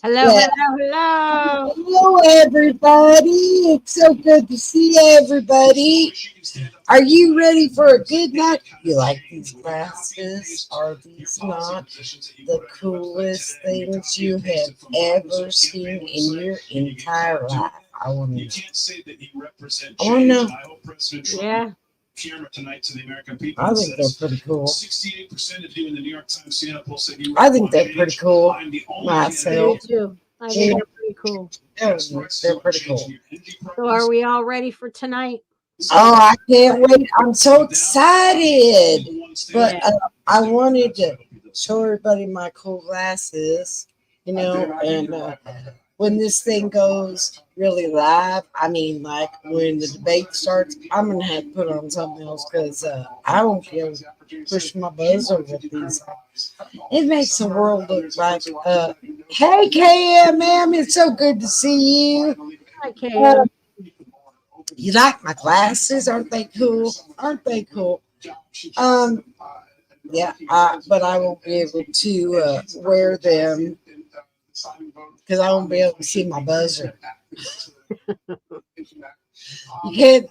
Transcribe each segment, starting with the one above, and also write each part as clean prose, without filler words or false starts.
Hello, Yeah. hello, hello. Hello, everybody. It's so good to see everybody. Are you ready for a good night? You like these glasses? Are these not the coolest things you have ever seen in your entire life? I want to know. I want to know. Yeah, I think they're pretty cool. I think they're pretty cool I do myself. too. I think Yeah, they're pretty cool. they're pretty cool. So, are we all ready for tonight? Oh, I can't wait. I'm so excited. But Yeah, I wanted to show everybody my cool glasses, and when this thing goes really live, I mean, like when the debate starts, I'm going to have to put on something else because I won't be able to push my buzzer with these. It makes the world look like, hey, KMM, it's so good to see you. hi, Uh, KM. you like my glasses? Aren't they cool? Aren't they cool? Um, yeah, but I won't be able to wear them because I won't be able to see my buzzer. You can't.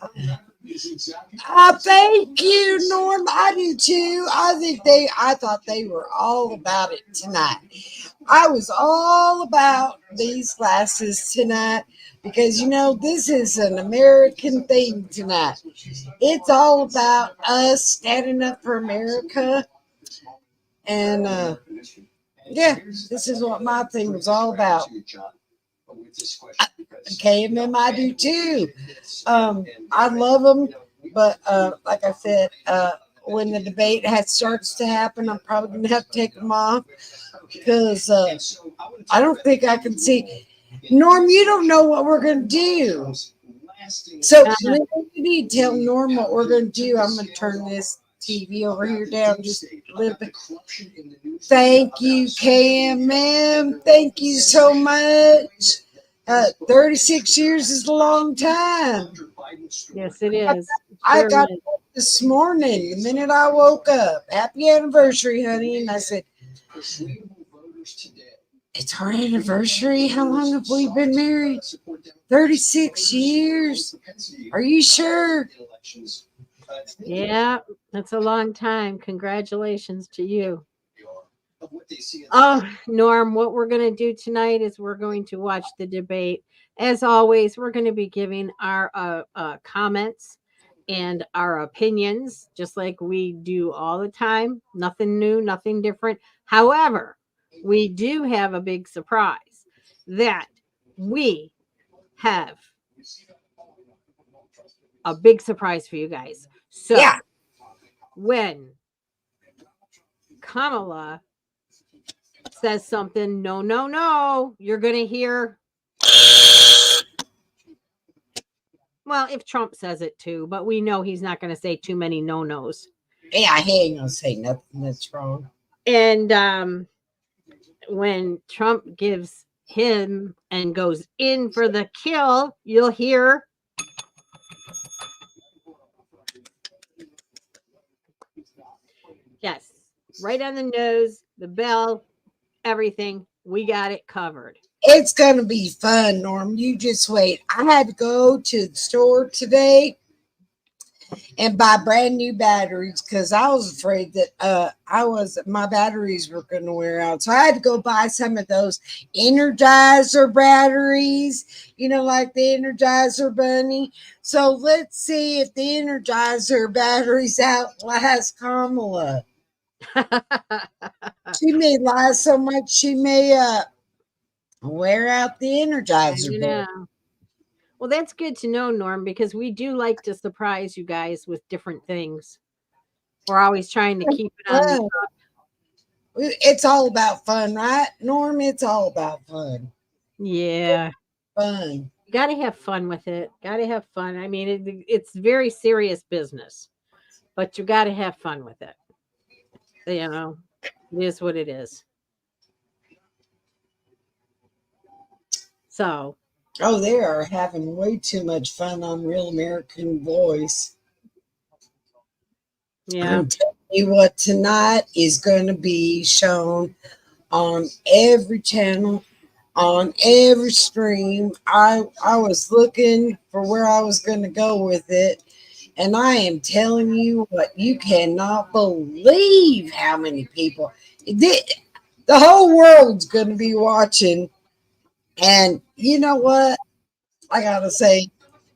Thank you, Norm. I do too. I thought they were all about it tonight. I was all about these glasses tonight because this is an American thing tonight. It's all about us standing up for America, and yeah, this is what my thing was all about. KMM, I do too. I love them, but like I said, when the debate starts to happen, I'm probably gonna have to take them off because I don't think I can see. Norm, you don't know what we're gonna do. So Uh-huh. you need to tell Norm what we're gonna do. I'm gonna turn this TV over here down just a little bit. Thank you, KMM. Thank you so much. 36 years is a long time. Yes, it is. It I sure got is. up this morning, the minute I woke up. Happy anniversary, honey. And I said, it's our anniversary. How long have we been married? 36 years. Are you sure? Yeah, that's a long time. Congratulations to you. Oh, Norm, what we're going to do tonight is we're going to watch the debate. As always, we're going to be giving our comments and our opinions, just like we do all the time. Nothing new, nothing different. However, we do have a big surprise that we have a big surprise for you guys. Yeah. So, when Kamala says something, no, no, no, you're going to hear. Well, if Trump says it too, but we know he's not going to say too many no nos. Yeah, he ain't gonna say nothing that's wrong. And when Trump gives him and goes in for the kill, you'll hear. Yes, right on the nose, the bell, everything. We got it covered. It's gonna be fun, Norm. You just wait. I had to go to the store today and buy brand new batteries because I was afraid that my batteries were going to wear out. So I had to go buy some of those Energizer batteries, like the Energizer Bunny. So let's see if the Energizer batteries outlast Kamala. She may lie so much she may wear out the Energizer You battery. know. Well, that's good to know, Norm, because we do like to surprise you guys with different things. We're always trying to keep it on the. It's all about fun, right, Norm? It's all about fun. Yeah. Fun. You got to have fun with it. Got to have fun. I mean, it's very serious business, but you got to have fun with it. You know, it is what it is. So, Oh, they are having way too much fun on Real American Voice. yeah. I'm telling you what, tonight is going to be shown on every channel on every stream. I was looking for where I was going to go with it. And I am telling you what, you cannot believe how many people. The whole world's going to be watching. And you know what? I got to say,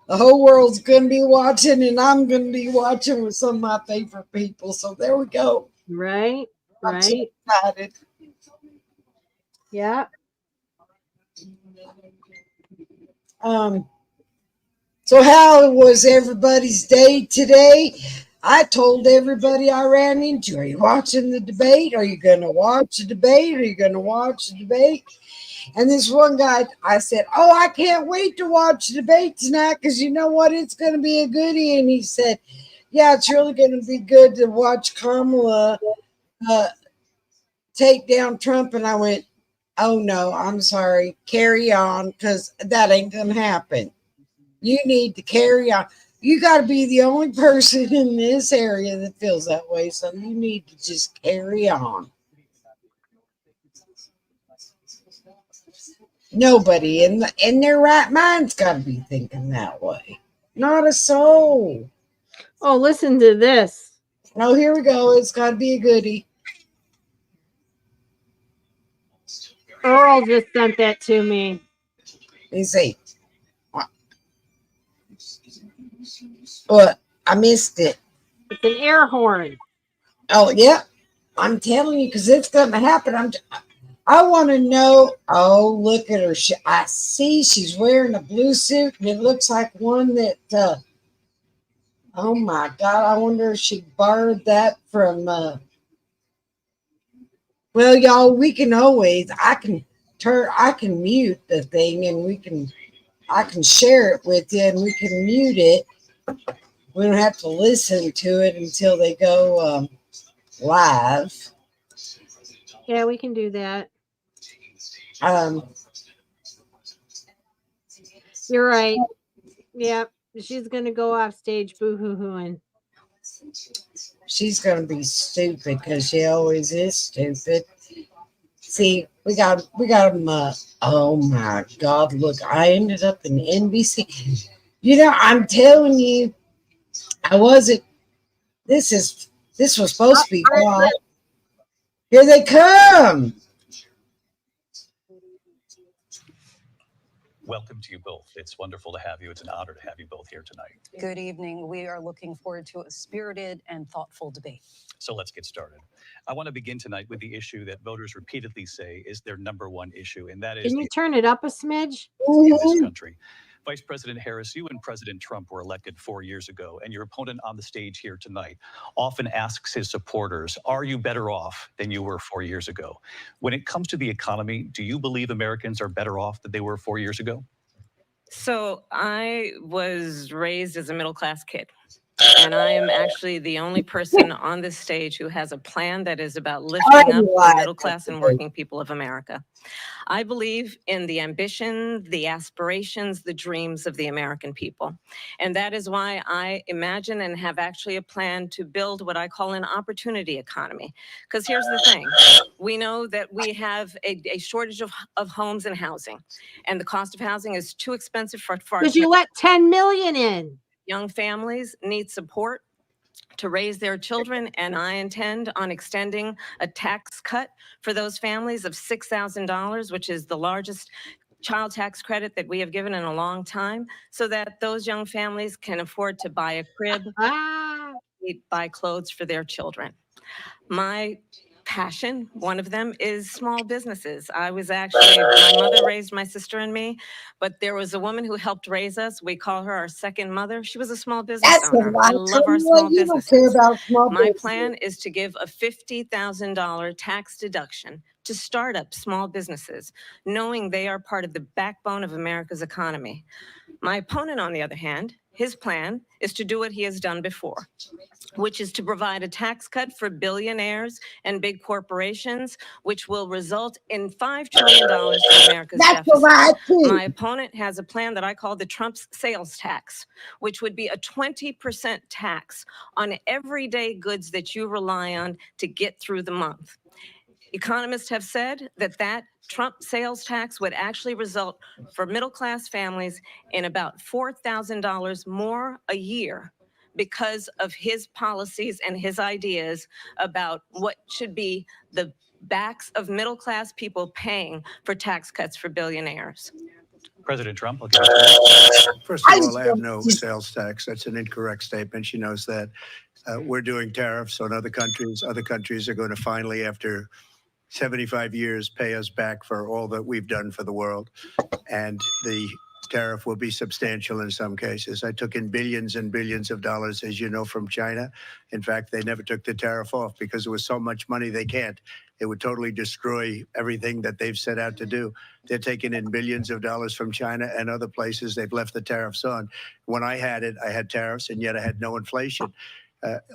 the whole world's going to be watching, and I'm going to be watching with some of my favorite people. So there we go. Right. I'm so Right. excited. Yeah. So how was everybody's day today? I told everybody I ran into, are you watching the debate? Are you going to watch the debate? Are you going to watch the debate? And this one guy, I said, oh, I can't wait to watch the debate tonight because you know what? It's going to be a goodie. And he said, yeah, it's really going to be good to watch Kamala take down Trump. And I went, oh, no, I'm sorry. Carry on, because that ain't going to happen. You need to carry on. You got to be the only person in this area that feels that way. So you need to just carry on. Nobody in their right mind's got to be thinking that way. Not a soul. Oh, listen to this. Oh, here we go. It's got to be a goodie. Earl just sent that to me. Let me see. What? I missed it. It's an air horn. Oh, yeah. I'm telling you, because it's going to happen. I want to know. Oh, look at her. I see she's wearing a blue suit, and it looks like one that, oh my God, I wonder if she borrowed that from, well, y'all, we can always, I can mute the thing, and I can share it with you, and we can mute it. We don't have to listen to it until they go live. Yeah, we can do that. You're right. Yeah, she's gonna go off stage boo-hoo-hooing. She's gonna be stupid because she always is stupid. See, we got them. Oh my God! Look, I ended up in NBC. You know, I'm telling you, I wasn't. This was supposed to be quiet. Here they come. Welcome to you both. It's wonderful to have you. It's an honor to have you both here tonight. Good evening. We are looking forward to a spirited and thoughtful debate. So let's get started. I want to begin tonight with the issue that voters repeatedly say is their number one issue, and that is Can you turn it up a smidge? In this country. Vice President Harris, you and President Trump were elected 4 years ago, and your opponent on the stage here tonight often asks his supporters, are you better off than you were 4 years ago? When it comes to the economy, do you believe Americans are better off than they were 4 years ago? So I was raised as a middle-class kid, and I am actually the only person on this stage who has a plan that is about lifting up the middle class and working people of America. I believe in the ambition, the aspirations, the dreams of the American people. And that is why I imagine and have actually a plan to build what I call an opportunity economy. Because here's the thing. We know that we have a shortage of homes and housing, and the cost of housing is too expensive for Because you let 10 million in. Young families need support to raise their children, and I intend on extending a tax cut for those families of $6,000, which is the largest child tax credit that we have given in a long time, so that those young families can afford to buy a crib, buy clothes for their children. My passion, one of them, is small businesses. I was actually, my mother raised my sister and me, but there was a woman who helped raise us. We call her our second mother. She was a small business owner. I love our small businesses. My plan is to give a $50,000 tax deduction to startup small businesses, knowing they are part of the backbone of America's economy. My opponent, on the other hand, his plan is to do what he has done before, which is to provide a tax cut for billionaires and big corporations, which will result in $5 trillion to America's deficit. My opponent has a plan that I call the Trump's sales tax, which would be a 20% tax on everyday goods that you rely on to get through the month. Economists have said that Trump sales tax would actually result for middle-class families in about $4,000 more a year because of his policies and his ideas about what should be the backs of middle-class people paying for tax cuts for billionaires. President Trump, I'll give you First of I all, just I have want no to- sales tax. That's an incorrect statement. She knows that. We're doing tariffs on other countries. Other countries are going to finally, after 75 years, pay us back for all that we've done for the world. And the tariff will be substantial in some cases. I took in billions and billions of dollars, as you know, from China. In fact, they never took the tariff off because there was so much money they can't. It would totally destroy everything that they've set out to do. They're taking in billions of dollars from China and other places. They've left the tariffs on. When I had it, I had tariffs, and yet I had no inflation.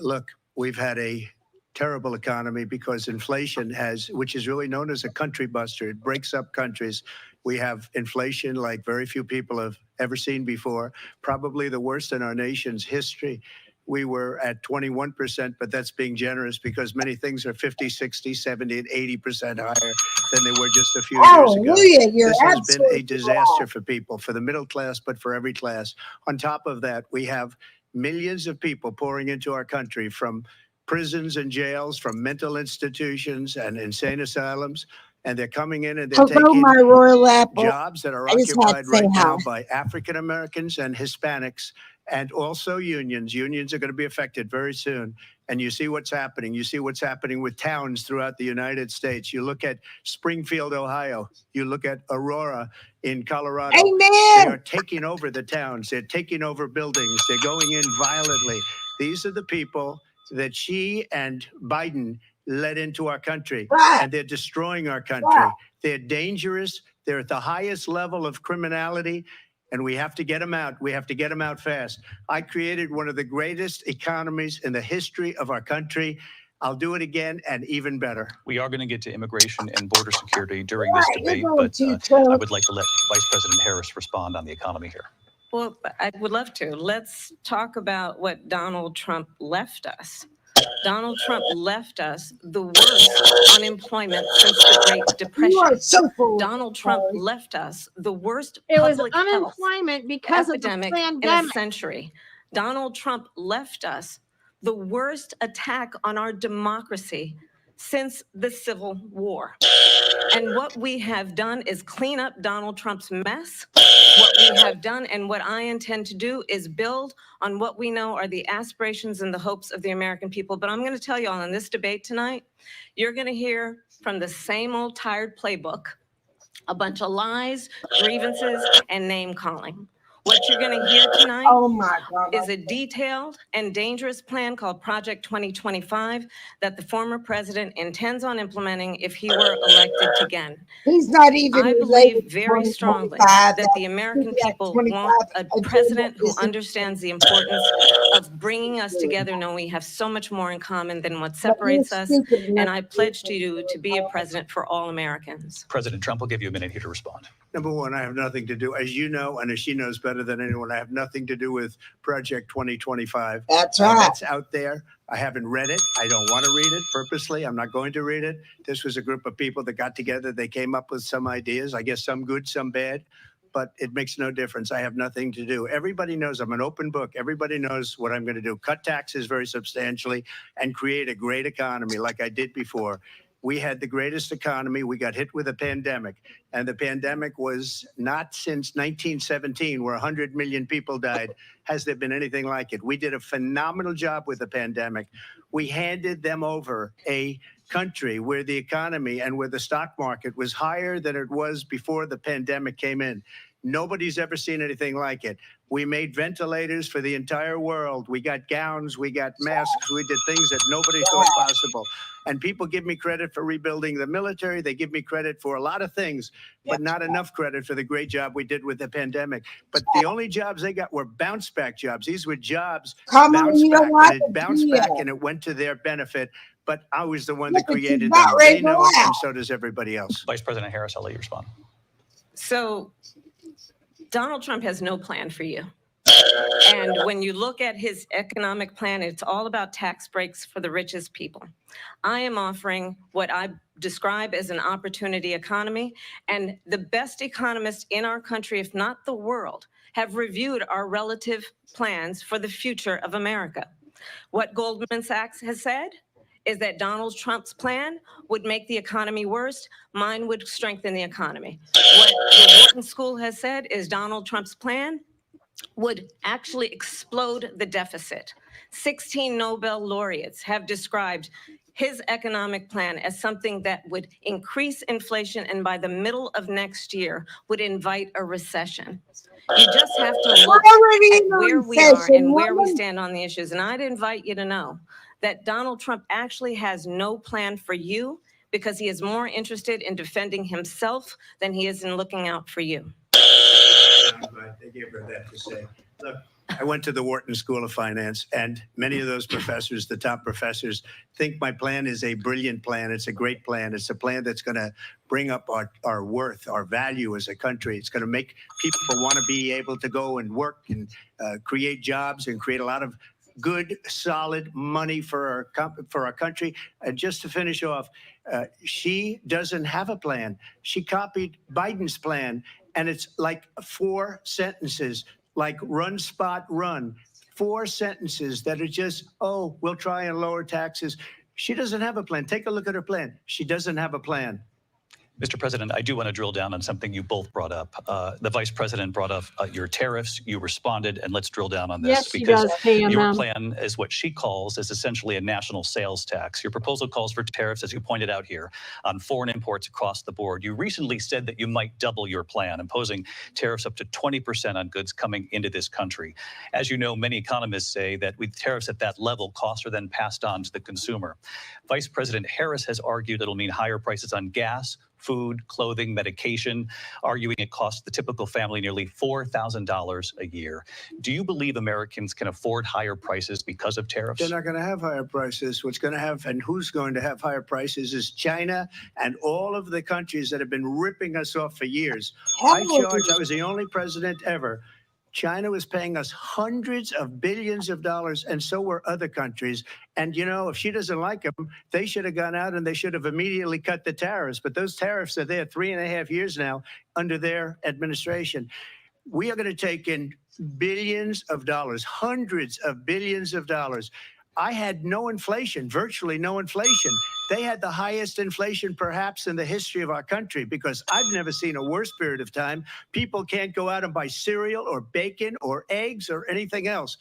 Look, we've had a terrible economy because inflation has, which is really known as a country buster. It breaks up countries. We have inflation like very few people have ever seen before, probably the worst in our nation's history. We were at 21%, but that's being generous because many things are 50, 60, 70, and 80% higher than they were just a few years ago. Hallelujah, you're This has been absolutely a disaster for people, for the middle class, but for every class. On top of that, we have millions of people pouring into our country from prisons and jails, from mental institutions and insane asylums. And they're coming in and they're Hello, taking my royal apple. jobs that are I just had to occupied say right now hi. by African Americans and Hispanics, and also unions. Unions are going to be affected very soon. And you see what's happening. You see what's happening with towns throughout the United States. You look at Springfield, Ohio. You look at Aurora in Colorado. They Amen. are taking over the towns. They're taking over buildings. They're going in violently. These are the people that she and Biden led into our country, Right. and they're destroying our country. Right. They're dangerous. They're at the highest level of criminality, and we have to get them out. We have to get them out fast. I created one of the greatest economies in the history of our country. I'll do it again and even better. We are going to get to immigration and border security during this Right, you're debate, going but too I close. would like to let Vice President Harris respond on the economy here. Well, I would love to. Let's talk about what Donald Trump left us. Donald Trump left us the worst unemployment since the Great You are Depression. so full. Donald Trump Sorry. left us the worst It was public health unemployment because of the epidemic in a pandemic. century. Donald Trump left us the worst attack on our democracy since the Civil War. And what we have done is clean up Donald Trump's mess. What we have done and what I intend to do is build on what we know are the aspirations and the hopes of the American people. But I'm going to tell you all in this debate tonight, you're going to hear from the same old tired playbook, a bunch of lies, grievances, and name calling. What you're going to hear tonight Oh my God. is a detailed and dangerous plan called Project 2025 that the former president intends on implementing if he were elected again. He's not even I related believe very to strongly 2025. that the American that people 25 want a agenda president who isn't- understands the importance of bringing us together, knowing we have so much more in common than what But separates you're us. stupid And enough I to pledge do to you it. to be a president for all Americans. President Trump will give you a minute here to respond. Number one, I have nothing to do, as you know, and as she knows better than anyone, I have nothing to do with Project 2025. That's right. That's out there. I haven't read it. I don't want to read it purposely. I'm not going to read it. This was a group of people that got together. They came up with some ideas, I guess some good, some bad, but it makes no difference. I have nothing to do. Everybody knows I'm an open book. Everybody knows what I'm going to do. Cut taxes very substantially and create a great economy like I did before. We had the greatest economy. We got hit with a pandemic, and the pandemic was not since 1917, where 100 million people died, has there been anything like it. We did a phenomenal job with the pandemic. We handed them over a country where the economy and where the stock market was higher than it was before the pandemic came in. Nobody's ever seen anything like it. We made ventilators for the entire world. We got gowns, we got masks, we did things that nobody thought possible. And people give me credit for rebuilding the military. They give me credit for a lot of things, but not enough credit for the great job we did with the pandemic. But the only jobs they got were bounce back jobs. These were jobs Come on, bounced you back, don't like and it the bounced back deal. and it went to their benefit. But I was the one that Look at you, created about them. ready They to know it, laugh. and so does everybody else. Vice President Harris, I'll let you respond. So Donald Trump has no plan for you. And when you look at his economic plan, it's all about tax breaks for the richest people. I am offering what I describe as an opportunity economy, and the best economists in our country, if not the world, have reviewed our relative plans for the future of America. What Goldman Sachs has said is that Donald Trump's plan would make the economy worse. Mine would strengthen the economy. What the Wharton School has said is Donald Trump's plan would actually explode the deficit. 16 Nobel laureates have described his economic plan as something that would increase inflation and by the middle of next year would invite a recession. You just have to look Already at in a where we are recession, and where we woman. stand on the issues. And I'd invite you to know that Donald Trump actually has no plan for you because he is more interested in defending himself than he is in looking out for you. I'm glad they gave her that to say. Look, I went to the Wharton School of Finance, and many of those professors, the top professors, think my plan is a brilliant plan. It's a great plan. It's a plan that's going to bring up our worth, our value as a country. It's going to make people want to be able to go and work and create jobs and create a lot of good, solid money for our country. And just to finish off, she doesn't have a plan. She copied Biden's plan, and it's like 4 sentences, like run, spot, run. 4 sentences that are just, oh, we'll try and lower taxes. She doesn't have a plan. Take a look at her plan. She doesn't have a plan. Mr. President, I do want to drill down on something you both brought up. The Vice President brought up your tariffs. You responded, and let's drill down on this. Yes, she because does, Pam. your plan is what she calls is essentially a national sales tax. Your proposal calls for tariffs, as you pointed out here, on foreign imports across the board. You recently said that you might double your plan, imposing tariffs up to 20% on goods coming into this country. As you know, many economists say that with tariffs at that level, costs are then passed on to the consumer. Vice President Harris has argued it'll mean higher prices on gas, food, clothing, medication, arguing it costs the typical family nearly $4,000 a year. Do you believe Americans can afford higher prices because of tariffs? They're not going to have higher prices. What's going to have, and who's going to have higher prices, is China and all of the countries that have been ripping us off for years. I was the only president ever. China was paying us hundreds of billions of dollars, and so were other countries. And, you know, if she doesn't like them, they should have gone out and they should have immediately cut the tariffs. But those tariffs are there 3.5 years now under their administration. We are going to take in billions of dollars, hundreds of billions of dollars. I had no inflation, virtually no inflation. They had the highest inflation perhaps in the history of our country, because I've never seen a worse period of time. People can't go out and buy cereal or bacon or eggs or anything else.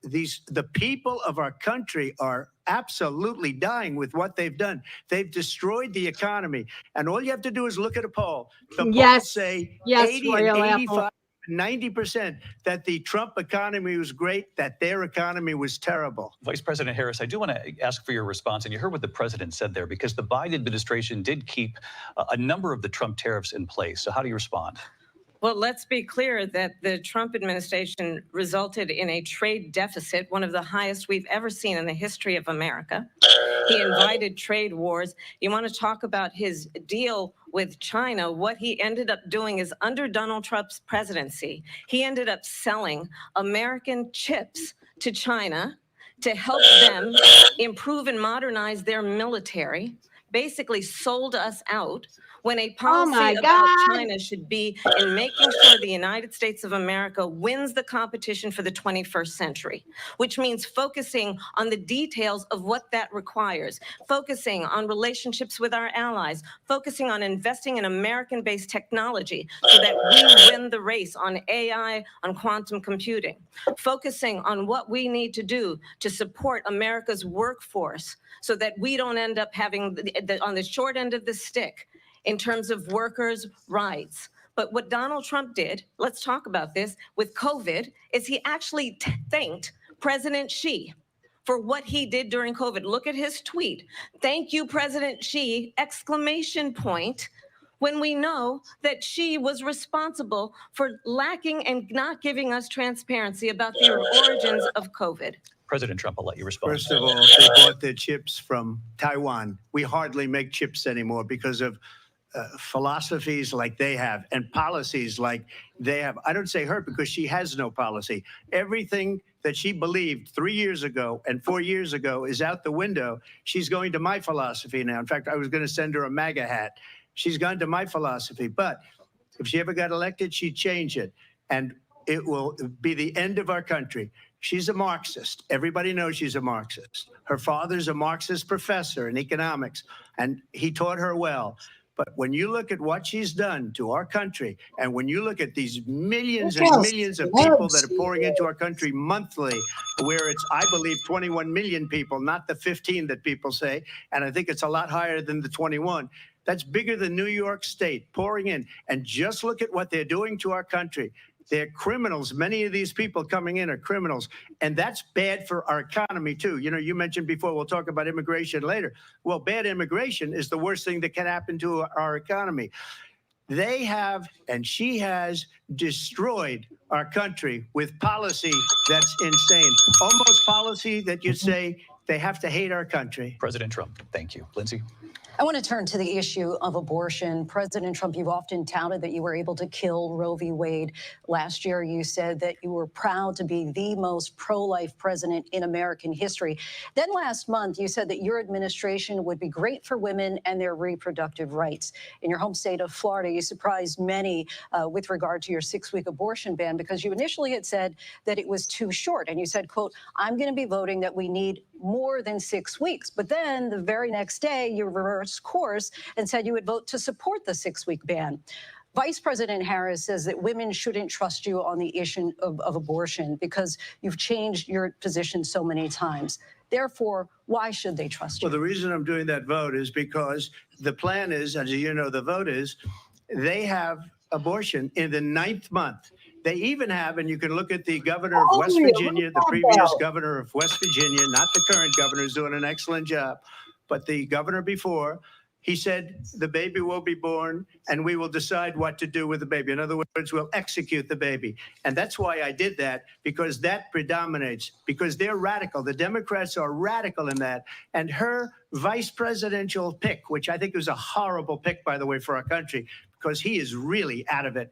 The people of our country are absolutely dying with what they've done. They've destroyed the economy. And all you have to do is look at a poll. The polls say 80 and 85. 90% that the Trump economy was great, that their economy was terrible. Vice President Harris, I do want to ask for your response. And you heard what the president said there, because the Biden administration did keep a number of the Trump tariffs in place. So how do you respond? Well, let's be clear that the Trump administration resulted in a trade deficit, one of the highest we've ever seen in the history of America. He invited trade wars. You want to talk about his deal with China? What he ended up doing is, under Donald Trump's presidency, he ended up selling American chips to China to help them improve and modernize their military, basically sold us out, when a policy about China should be in making sure the United States of America wins the competition for the 21st century, which means focusing on the details of what that requires, focusing on relationships with our allies, focusing on investing in American-based technology so that we win the race on AI, on quantum computing, focusing on what we need to do to support America's workforce so that we don't end up having on the short end of the stick in terms of workers' rights. But what Donald Trump did, let's talk about this, with COVID, is he actually thanked President Xi for what he did during COVID. Look at his tweet. Thank you, President Xi, exclamation point, when we know that Xi was responsible for lacking and not giving us transparency about the origins of COVID. President Trump, I'll let you respond. First of all, they bought their chips from Taiwan. We hardly make chips anymore because of philosophies like they have and policies like they have. I don't say her because she has no policy. Everything that she believed 3 years ago and 4 years ago is out the window. She's going to my philosophy now. In fact, I was going to send her a MAGA hat. She's gone to my philosophy. But if she ever got elected, she'd change it. And it will be the end of our country. She's a Marxist. Everybody knows she's a Marxist. Her father's a Marxist professor in economics, and he taught her well. But when you look at what she's done to our country, and when you look at these millions and millions of people that are pouring into our country monthly, where it's, I believe, 21 million people, not the 15 that people say, and I think it's a lot higher than the 21. That's bigger than New York State pouring in. And just look at what they're doing to our country. They're criminals. Many of these people coming in are criminals. And that's bad for our economy, too. You know, you mentioned before, we'll talk about immigration later. Well, bad immigration is the worst thing that can happen to our economy. They have, and she has, destroyed our country with policy that's insane. Almost policy that you'd say they have to hate our country. President Trump, thank you. Lindsay? I want to turn to the issue of abortion. President Trump, you've often touted that you were able to kill Roe v. Wade. Last year, you said that you were proud to be the most pro-life president in American history. Then last month, you said that your administration would be great for women and their reproductive rights. In your home state of Florida, you surprised many with regard to your 6-week abortion ban, because you initially had said that it was too short. And you said, quote, I'm going to be voting that we need more than 6 weeks. But then the very next day, you reversed course and said you would vote to support the 6-week ban. Vice President Harris says that women shouldn't trust you on the issue of abortion because you've changed your position so many times. Therefore, why should they trust you? Well, the reason I'm doing that vote is because the plan is, as you know, the vote is, they have abortion in the 9th month. They even have, and you can look at the governor of West Virginia, the previous governor of West Virginia, not the current governor, who's doing an excellent job, but the governor before, he said the baby will be born and we will decide what to do with the baby. In other words, we'll execute the baby. And that's why I did that, because that predominates, because they're radical. The Democrats are radical in that. And her vice presidential pick, which I think was a horrible pick, by the way, for our country, because he is really out of it.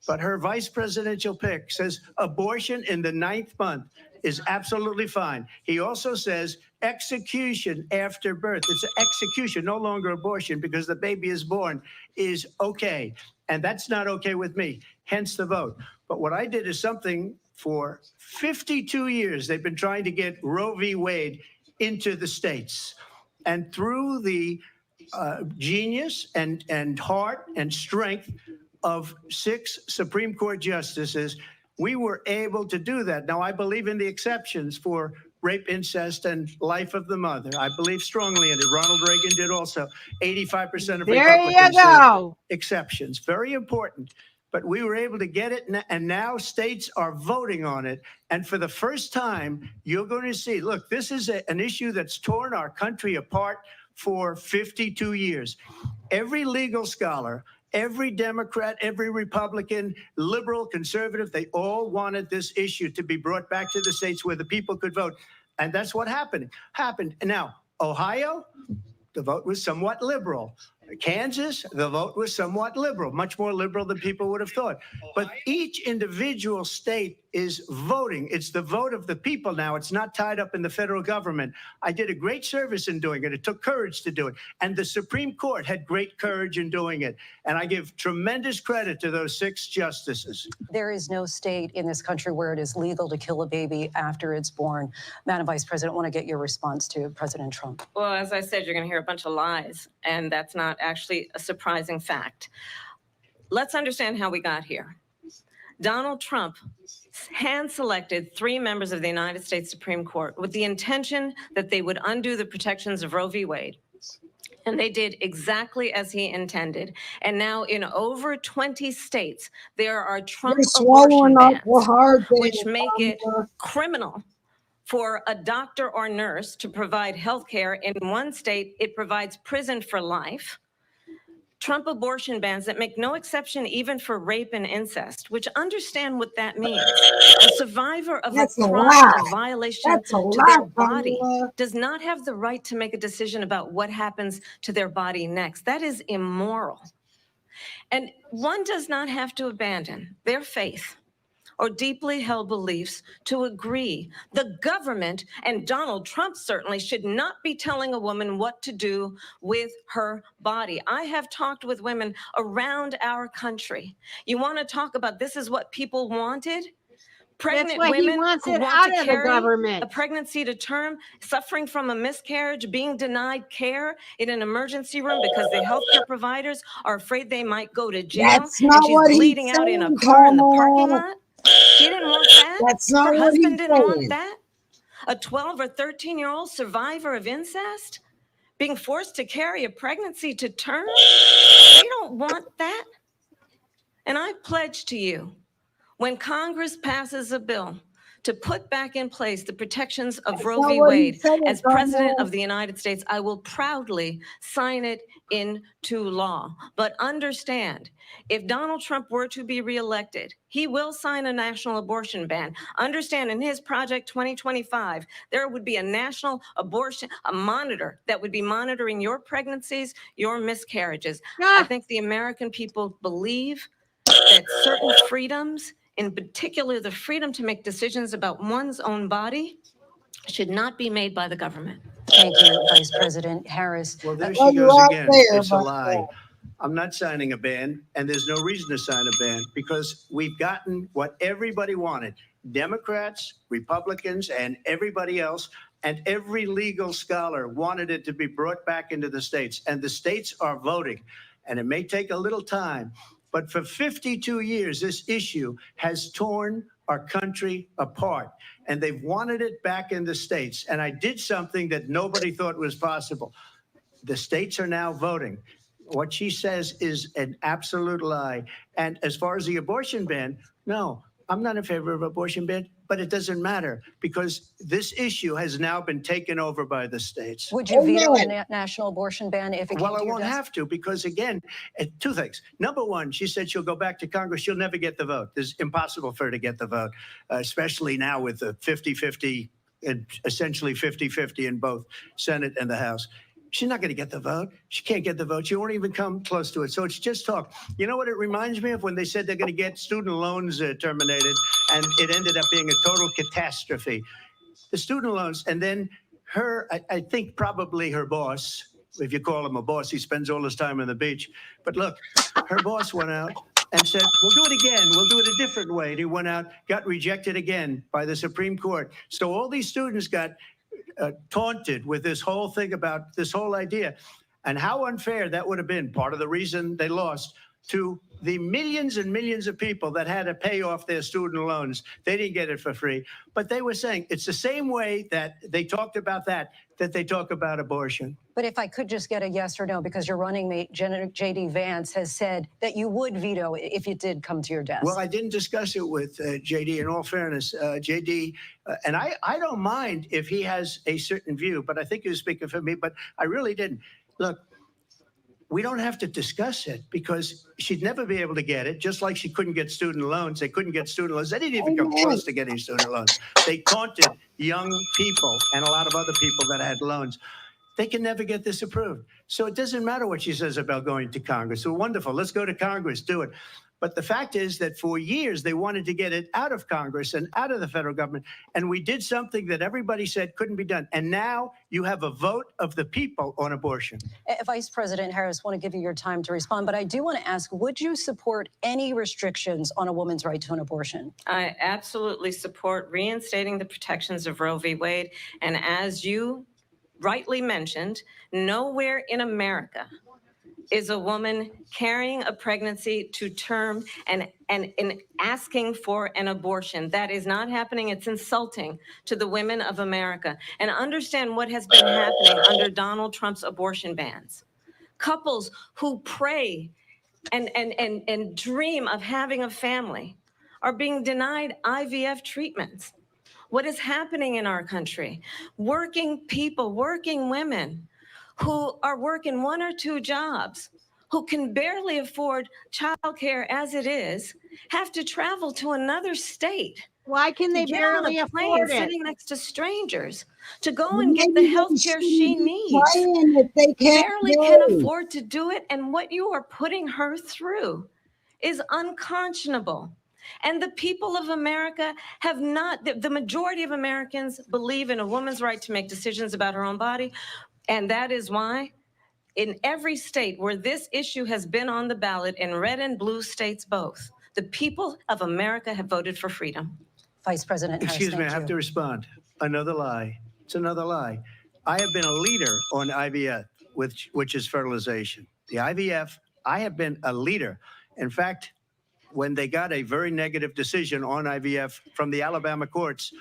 But her vice presidential pick says abortion in the 9th month is absolutely fine. He also says execution after birth. It's an execution, no longer abortion, because the baby is born, is okay. And that's not okay with me, hence the vote. But what I did is something for 52 years. They've been trying to get Roe v. Wade into the states. And through the genius and heart and strength of 6 Supreme Court justices, we were able to do that. Now, I believe in the exceptions for rape, incest, and life of the mother. I believe strongly in it. Ronald Reagan did also. 85% of There Republicans you go. exceptions. Very important. But we were able to get it, and now states are voting on it. And for the first time, you're going to see, look, this is an issue that's torn our country apart for 52 years. Every legal scholar, every Democrat, every Republican, liberal, conservative, they all wanted this issue to be brought back to the states where the people could vote. And that's what happened. And now, Ohio, the vote was somewhat liberal. Kansas, the vote was somewhat liberal, much more liberal than people would have thought. But each individual state is voting. It's the vote of the people now. It's not tied up in the federal government. I did a great service in doing it. It took courage to do it. And the Supreme Court had great courage in doing it. And I give tremendous credit to those 6 justices. There is no state in this country where it is legal to kill a baby after it's born. Madam Vice President, I want to get your response to President Trump. Well, as I said, you're going to hear a bunch of lies, and that's not actually a surprising fact. Let's understand how we got here. Donald Trump hand-selected 3 members of the United States Supreme Court with the intention that they would undo the protections of Roe v. Wade. And they did exactly as he intended. And now in over 20 states, there are Trump abortion bans, which make it criminal for a doctor or nurse to provide health care. In one state, it provides prison for life. Trump abortion bans that make no exception even for rape and incest, which understand what that means. A survivor of a crime of violation to their body does not have the right to make a decision about what happens to their body next. That is immoral. And one does not have to abandon their faith or deeply held beliefs to agree. The government, and Donald Trump certainly, should not be telling a woman what to do with her body. I have talked with women around our country. You want to talk about this is what people wanted? That's Pregnant why he women wants who it want out to of the carry government. a pregnancy to term, suffering from a miscarriage, being denied care in an emergency room because the healthcare providers are afraid they might go to jail, That's and not she's what he's bleeding out in a saying, car in the parking Carmel. lot. She didn't want that. That's not Her what husband he's didn't want saying. that. A 12 or 13-year-old survivor of incest being forced to carry a pregnancy to term. They don't want that. And I pledge to you, when Congress passes a bill to put back in place the protections of That's Roe not v. what Wade he's saying, as President Carmel. of the United States, I will proudly sign it into law. But understand, if Donald Trump were to be reelected, he will sign a national abortion ban. Understand, in his Project 2025, there would be a national abortion, a monitor that would be monitoring your pregnancies, your miscarriages. I Ah, think the American people believe that certain freedoms, in particular the freedom to make decisions about one's own body, should not be made by the government. Thank you, Vice President Harris. Well, there Well, she you're goes right again. there, It's a but lie. I'm not signing a ban, and there's no reason to sign a ban because we've gotten what everybody wanted. Democrats, Republicans, and everybody else, and every legal scholar wanted it to be brought back into the states, and the states are voting. And it may take a little time, but for 52 years, this issue has torn our country apart, and they've wanted it back in the states. And I did something that nobody thought was possible. The states are now voting. What she says is an absolute lie. And as far as the abortion ban, no, I'm not in favor of abortion ban, but it doesn't matter because this issue has now been taken over by the states. Would you veto a Amen. national abortion ban if it Well, came I to your won't desk? have to because, again, two things. Number one, she said she'll go back to Congress. She'll never get the vote. It's impossible for her to get the vote, especially now with the 50-50, essentially 50-50 in both Senate and the House. She's not going to get the vote. She can't get the vote. She won't even come close to it. So it's just talk. You know what it reminds me of? When they said they're going to get student loans terminated, and it ended up being a total catastrophe. The student loans, and then her, I think probably her boss, if you call him a boss, he spends all his time on the beach. But look, her boss went out and said, we'll do it again. We'll do it a different way. And he went out, got rejected again by the Supreme Court. So all these students got taunted with this whole thing about this whole idea. And how unfair that would have been, part of the reason they lost, to the millions and millions of people that had to pay off their student loans. They didn't get it for free. But they were saying it's the same way that they talked about that they talk about abortion. But if I could just get a yes or no, because your running mate, J.D. Vance, has said that you would veto it if it did come to your desk. Well, I didn't discuss it with J.D. In all fairness, J.D. And I don't mind if he has a certain view, but I think he was speaking for me, but I really didn't. Look, we don't have to discuss it because she'd never be able to get it, just like she couldn't get student loans. They couldn't get student loans. They didn't even come close to getting student loans. They taunted young people and a lot of other people that had loans. They can never get this approved. So it doesn't matter what she says about going to Congress. So wonderful. Let's go to Congress, do it. But the fact is that for years, they wanted to get it out of Congress and out of the federal government. And we did something that everybody said couldn't be done. And now you have a vote of the people on abortion. Vice President Harris, I want to give you your time to respond, but I do want to ask, would you support any restrictions on a woman's right to an abortion? I absolutely support reinstating the protections of Roe v. Wade. And as you rightly mentioned, nowhere in America is a woman carrying a pregnancy to term and asking for an abortion. That is not happening. It's insulting to the women of America. And understand what has been happening under Donald Trump's abortion bans. Couples who pray and dream of having a family are being denied IVF treatments. What is happening in our country? Working people, working women who are working 1 or 2 jobs, who can barely afford childcare as it is, have to travel to another state Why can to they get on barely a plane afford it? sitting next to strangers to go and get the health care she needs. If they can't Barely can do. afford to do it, and what you are putting her through is unconscionable. And the people of America have not, the majority of Americans believe in a woman's right to make decisions about her own body. And that is why in every state where this issue has been on the ballot, in red and blue states both, the people of America have voted for freedom. Vice President Harris, Excuse me, I thank have you. to respond. Another lie. It's another lie. I have been a leader on IVF, which is fertilization. The IVF, I have been a leader. In fact, when they got a very negative decision on IVF from the Alabama courts,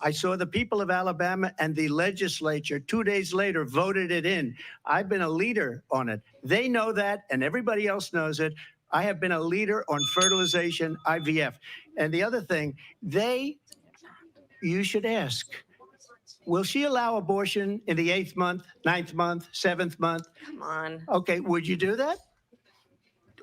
I saw the people of Alabama and the legislature 2 days later voted it in. I've been a leader on it. They know that, and everybody else knows it. I have been a leader on fertilization, IVF. And the other thing, you should ask, will she allow abortion in the 8th month, 9th month, 7th month? Come on. Okay, would you do that?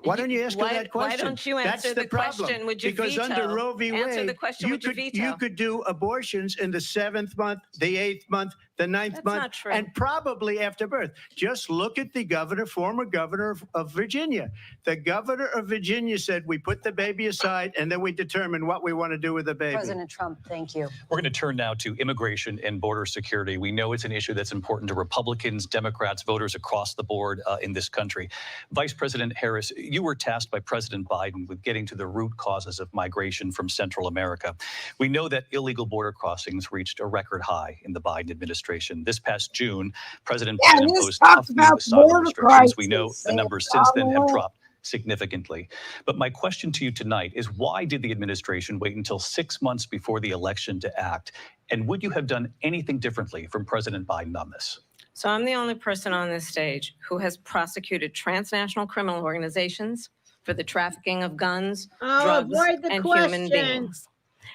Why don't you ask her that question? Why don't you answer That's the question? problem. Would you because veto? under Roe v. Answer Wade, the question. Would you veto? you could do abortions in the 7th month, the 8th month, the 9th That's month, not true. and probably after birth. Just look at the former governor of Virginia. The governor of Virginia said, we put the baby aside and then we determine what we want to do with the baby. President Trump, thank you. We're going to turn now to immigration and border security. We know it's an issue that's important to Republicans, Democrats, voters across the board in this country. Vice President Harris, you were tasked by President Biden with getting to the root causes of migration from Central America. We know that illegal border crossings reached a record high in the Biden administration. This past June, President Biden imposed tough new asylum restrictions. We know the numbers since then have dropped significantly. But my question to you tonight is, why did the administration wait until 6 months before the election to act? And would you have done anything differently from President Biden on this? So I'm the only person on this stage who has prosecuted transnational criminal organizations for the trafficking of guns, drugs, avoid the and human question. beings.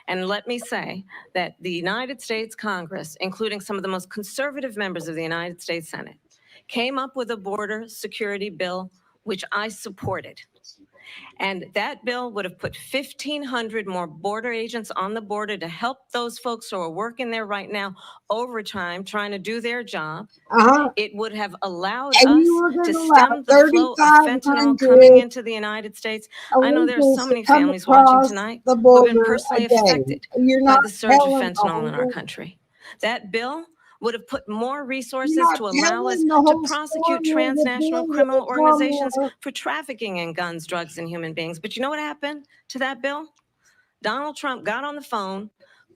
And let me say that the United States Congress, including some of the most conservative members of the United States Senate, came up with a border security bill, which I supported. And that bill would have put 1,500 more border agents on the border to help those folks who are working there right now overtime, trying to do their job. It would have allowed And you were us gonna to allow stem the flow of fentanyl 3,500 coming into the United States. I know there's so illegals many to come families watching across tonight the who have border been personally a day. affected You're by not the surge of telling fentanyl in our all- country. That bill would have put more resources You're not to allow us telling the to whole prosecute story of the transnational bill criminal that's on organizations there. for trafficking in guns, drugs, and human beings. But you know what happened to that bill? Donald Trump got on the phone,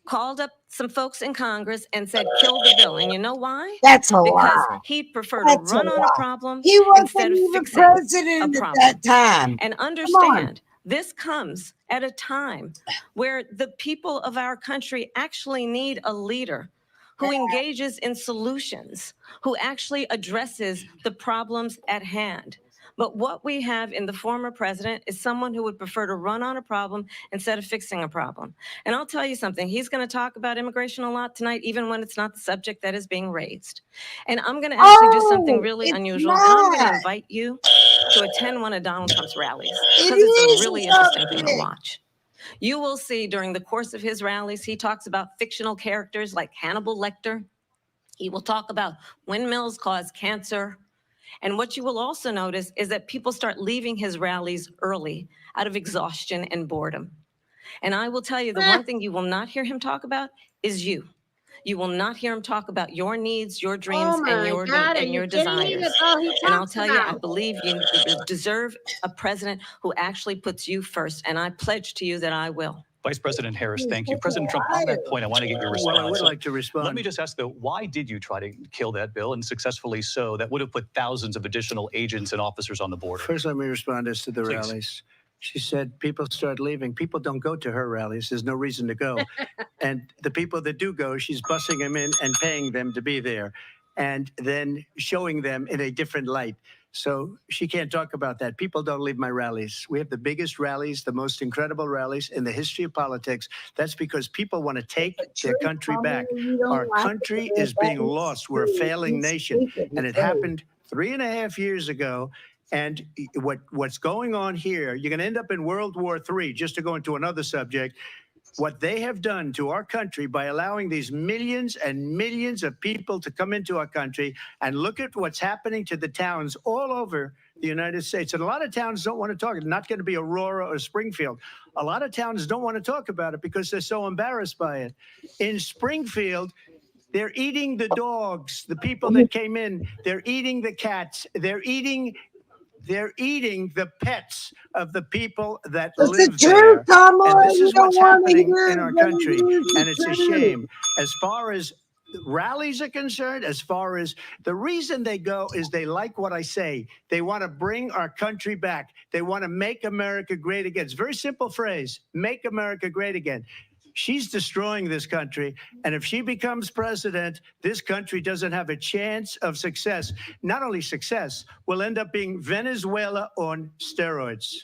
called up some folks in Congress and said, kill the bill. And you know why? That's a Because lie. he'd prefer That's to run a on lie. a problem He instead wasn't of even fixing a president at problem. that time. And understand, this comes at a time where the people of our country actually need a leader who engages in solutions, who actually addresses the problems at hand. But what we have in the former president is someone who would prefer to run on a problem instead of fixing a problem. And I'll tell you something, he's going to talk about immigration a lot tonight, even when it's not the subject that is being raised. And I'm going to actually do something really it's unusual. And I'm going not. to invite you to attend one of Donald Trump's rallies, It because it's is a really a interesting thing to subject. watch. You will see during the course of his rallies, he talks about fictional characters like Hannibal Lecter. He will talk about windmills cause cancer. And what you will also notice is that people start leaving his rallies early out of exhaustion and boredom. And I will tell you, the one thing you will not hear him talk about is you. You will not hear him talk about your needs, your dreams, Oh my and God, are your you kidding me? desires. That's all he And I'll talks tell you, I about. believe you deserve a president who actually puts you first. And I pledge to you that I will. Vice President Harris, thank you. President Trump, on that point, I want to get your response. Well, I would like to respond. Let me just ask, though, why did you try to kill that bill, and successfully so? That would have put thousands of additional agents and officers on the border. First, let me respond as to the Please. rallies. She said people start leaving. People don't go to her rallies. There's no reason to go. And the people that do go, she's bussing them in and paying them to be there and then showing them in a different light. So she can't talk about that. People don't leave my rallies. We have the biggest rallies, the most incredible rallies in the history of politics. That's because people want to take their country back. Our country is being lost. We're a failing nation. And it happened 3.5 years ago. And what's going on here, you're going to end up in World War III, just to go into another subject. what they have done to our country by allowing these millions and millions of people to come into our country, and look at what's happening to the towns all over the United States. And a lot of towns don't want to talk. It's not going to be Aurora or Springfield. A lot of towns don't want to talk about it because they're so embarrassed by it. In Springfield, they're eating the dogs, the people that came in. They're eating the cats. They're eating the pets of the people that It's the live there. truth, Kamala. And this You is don't what's want to happening hear in our it, but country. it is And the it's a truth. shame. As far as rallies are concerned, as far as the reason they go is they like what I say. They want to bring our country back. They want to make America great again. It's a very simple phrase, make America great again. She's destroying this country. And if she becomes president, this country doesn't have a chance of success. Not only success, we'll end up being Venezuela on steroids.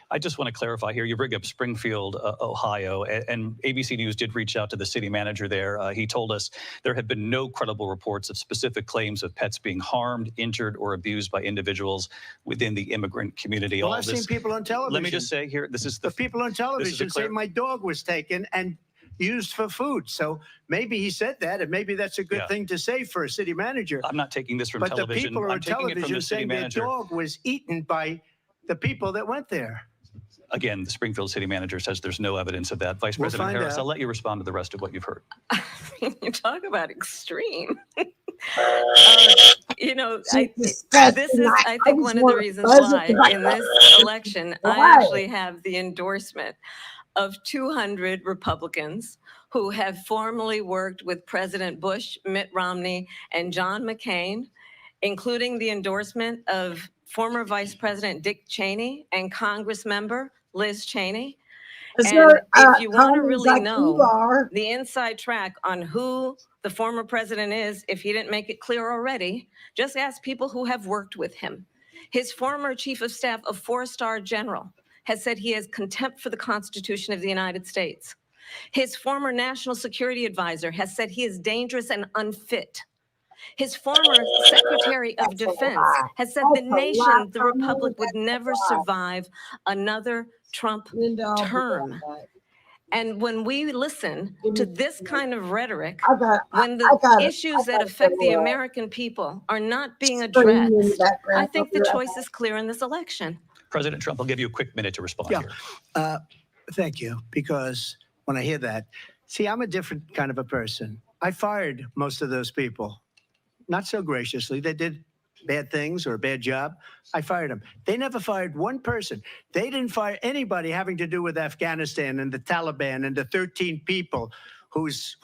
I just want to clarify here. You bring up Springfield, Ohio, and ABC News did reach out to the city manager there. He told us there have been no credible reports of specific claims of pets being harmed, injured, or abused by individuals within the immigrant community. Well, All I've this, seen people on television. let me just say here, this is The people on television say clear- my dog was taken and used for food. So maybe he said that, and maybe that's a good Yeah. thing to say for a city manager. I'm not taking this from But the television. people I'm on taking it from television the city saying their manager. dog was eaten by the people that went there. Again, the Springfield city manager says there's no evidence of that. Vice We'll President find Harris, out. I'll let you respond to the rest of what you've heard. You talk about extreme. You know, It's this is, disgusting. I think, just one of the want to reasons buzz why it back. in this election, I Why? actually have the endorsement of 200 Republicans who have formerly worked with President Bush, Mitt Romney, and John McCain, including the endorsement of former Vice President Dick Cheney and Congress member Liz Cheney. It's And not, if you want to Congress really like know you are. the inside track on who the former president is, if he didn't make it clear already, just ask people who have worked with him. His former chief of staff, a four-star general, has said he has contempt for the Constitution of the United States. His former national security advisor has said he is dangerous and unfit. His former Secretary of That's a Defense lie. has said That's the a lie, nation, the Kamala. republic, would That's a never lie. survive another Trump Linda, I'll be term. right back. And when we listen to this kind of rhetoric, I got, when the I got it. issues I that got affect the little, American people are not being scream in the addressed, background. I think I'll the be right choice back. is clear in this election. President Trump, I'll give you a quick minute to respond Yeah. here. Thank you. Because when I hear that, see, I'm a different kind of a person. I fired most of those people. Not so graciously. They did bad things or a bad job. I fired them. They never fired one person. They didn't fire anybody having to do with Afghanistan and the Taliban and the 13 people whose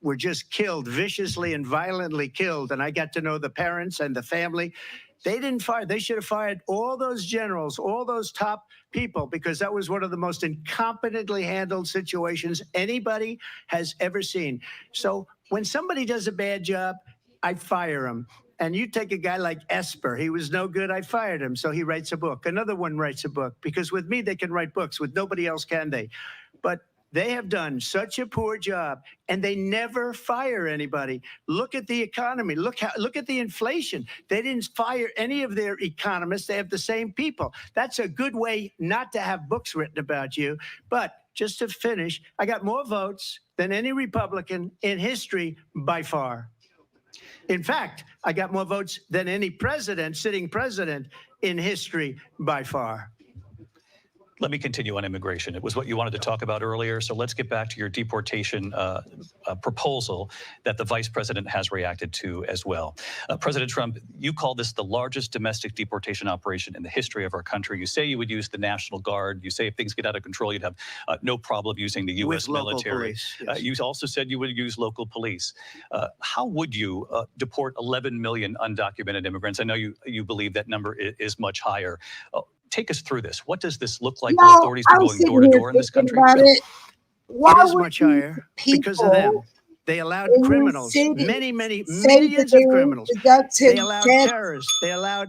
were just killed, viciously and violently killed. And I got to know the parents and the family. They didn't fire. They should have fired all those generals, all those top people, because that was one of the most incompetently handled situations anybody has ever seen. So when somebody does a bad job, I fire him. And you take a guy like Esper, he was no good, I fired him. So he writes a book. Another one writes a book, because with me, they can write books. With nobody else can they? But they have done such a poor job, and they never fire anybody. Look at the economy. Look at the inflation. They didn't fire any of their economists. They have the same people. That's a good way not to have books written about you. But just to finish, I got more votes than any Republican in history by far. In fact, I got more votes than any sitting president in history by far. Let me continue on immigration. It was what you wanted to talk about earlier. So let's get back to your deportation proposal that the vice president has reacted to as well. President Trump, you call this the largest domestic deportation operation in the history of our country. You say you would use the National Guard. You say if things get out of control, you'd have no problem using the U.S. With local military. police, yes. You also said you would use local police. How would you deport 11 million undocumented immigrants? I know you believe that number is much higher. Take us through this. What does this look like? Will authorities be going door to door in this country? Why It is would much higher because of them. They allowed in the criminals, city many say millions that of they criminals. deducted They allowed tax? terrorists. They allowed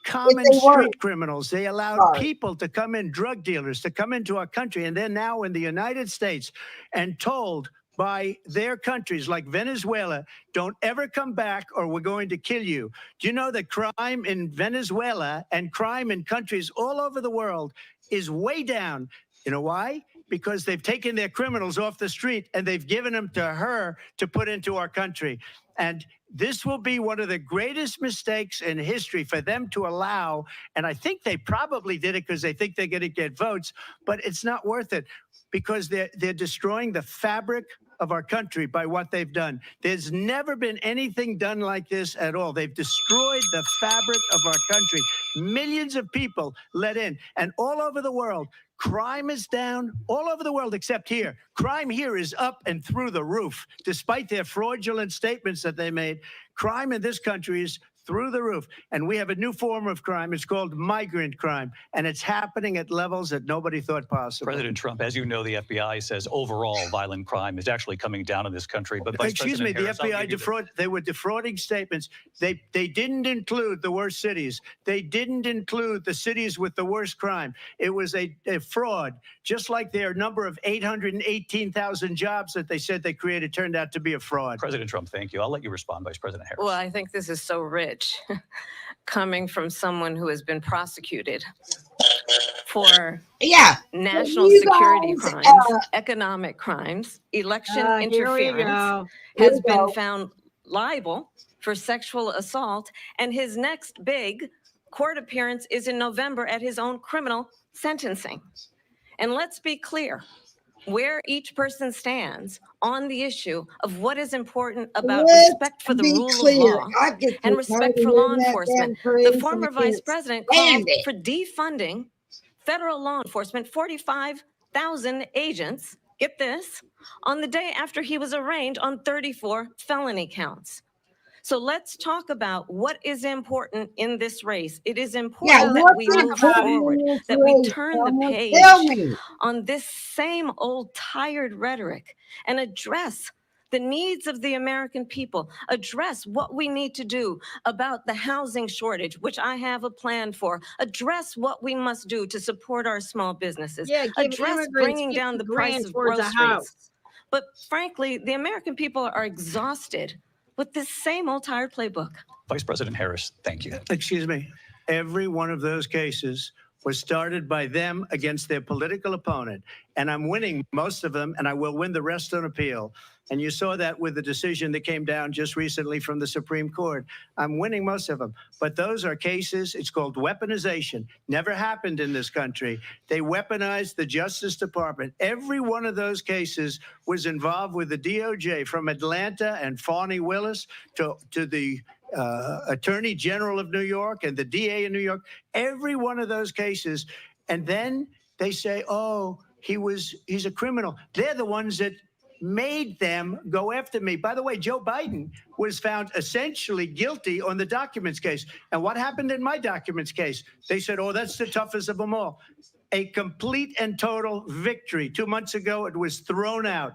common they weren't. street criminals. They allowed Sorry. people to come in, drug dealers to come into our country. And they're now in the United States and told by their countries like Venezuela, don't ever come back or we're going to kill you. Do you know that crime in Venezuela and crime in countries all over the world is way down? You know why? because they've taken their criminals off the street and they've given them to her to put into our country. And this will be one of the greatest mistakes in history for them to allow. And I think they probably did it because they think they're going to get votes, but it's not worth it because they're destroying the fabric of our country by what they've done. There's never been anything done like this at all. They've destroyed the fabric of our country. Millions of people let in, and all over the world, crime is down all over the world except here. Crime here is up and through the roof, despite their fraudulent statements that they made. Crime in this country is through the roof. And we have a new form of crime. It's called migrant crime. And it's happening at levels that nobody thought possible. President Trump, as you know, the FBI says overall violent crime is actually coming down in this country. But Vice Excuse me, President the Harris, FBI they were defrauding statements. They didn't include the worst cities. They didn't include the cities with the worst crime. It was a fraud, just like their number of 818,000 jobs that they said they created turned out to be a fraud. President Trump, thank you. I'll let you respond, Vice President Harris. Well, I think this is so rich coming from someone who has been prosecuted for Yeah. national You security guys, crimes, economic crimes, election Here we interference, go. has we been go. found liable for sexual assault, and his next big court appearance is in November at his own criminal sentencing. And let's be clear where each person stands on the issue of what is important about Let's respect for the be rule clear. of law I get and so respect tired for of law hearing that enforcement. damn phrase The and former I vice can't president stand called it. for defunding federal law enforcement, 45,000 agents, get this, on the day after he was arraigned on 34 felony counts. So let's talk about what is important in this race. It is Yeah, important that what's we move important forward, in this that we race? turn the Someone page Tell me. on this same old tired rhetoric and address the needs of the American people, address what we need to do about the housing shortage, which I have a plan for, address what we must do to support our small businesses, Yeah, give address immigrants bringing down the 50 price grand of towards a groceries. house. But frankly, the American people are exhausted with this same old tired playbook. Vice President Harris, thank you. Excuse me. Every one of those cases was started by them against their political opponent. And I'm winning most of them, and I will win the rest on appeal. And you saw that with the decision that came down just recently from the Supreme Court. I'm winning most of them. But those are cases, it's called weaponization. Never happened in this country. They weaponized the Justice Department. Every one of those cases was involved with the DOJ, from Atlanta and Fani Willis to the Attorney General of New York and the DA in New York. Every one of those cases. And then they say, oh, he's a criminal. They're the ones that made them go after me. By the way, Joe Biden was found essentially guilty on the documents case. And what happened in my documents case? They said, oh, that's the toughest of them all. A complete and total victory. 2 months ago, it was thrown out.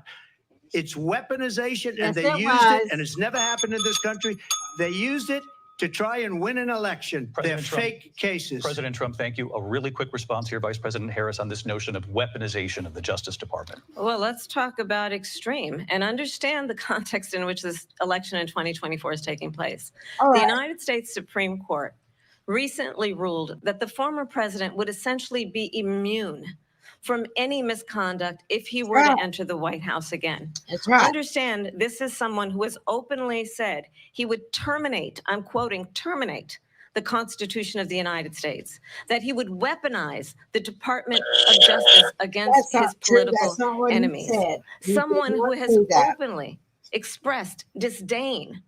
It's weaponization, and Yes, they it used was. it, and it's never happened in this country. They used it to try and win an election. President They're Trump. fake cases. President Trump, thank you. A really quick response here, Vice President Harris, on this notion of weaponization of the Justice Department. Well, let's talk about extreme and understand the context in which this election in 2024 is taking place. All The right. United States Supreme Court recently ruled that the former president would essentially be immune from any misconduct if he were to Right. enter the White House again. That's right. Understand, this is someone who has openly said he would terminate, I'm quoting, terminate the Constitution of the United States, that he would weaponize the Department of Justice against That's his not true. political That's not what enemies. he said. He did Someone who not has do that. openly expressed disdain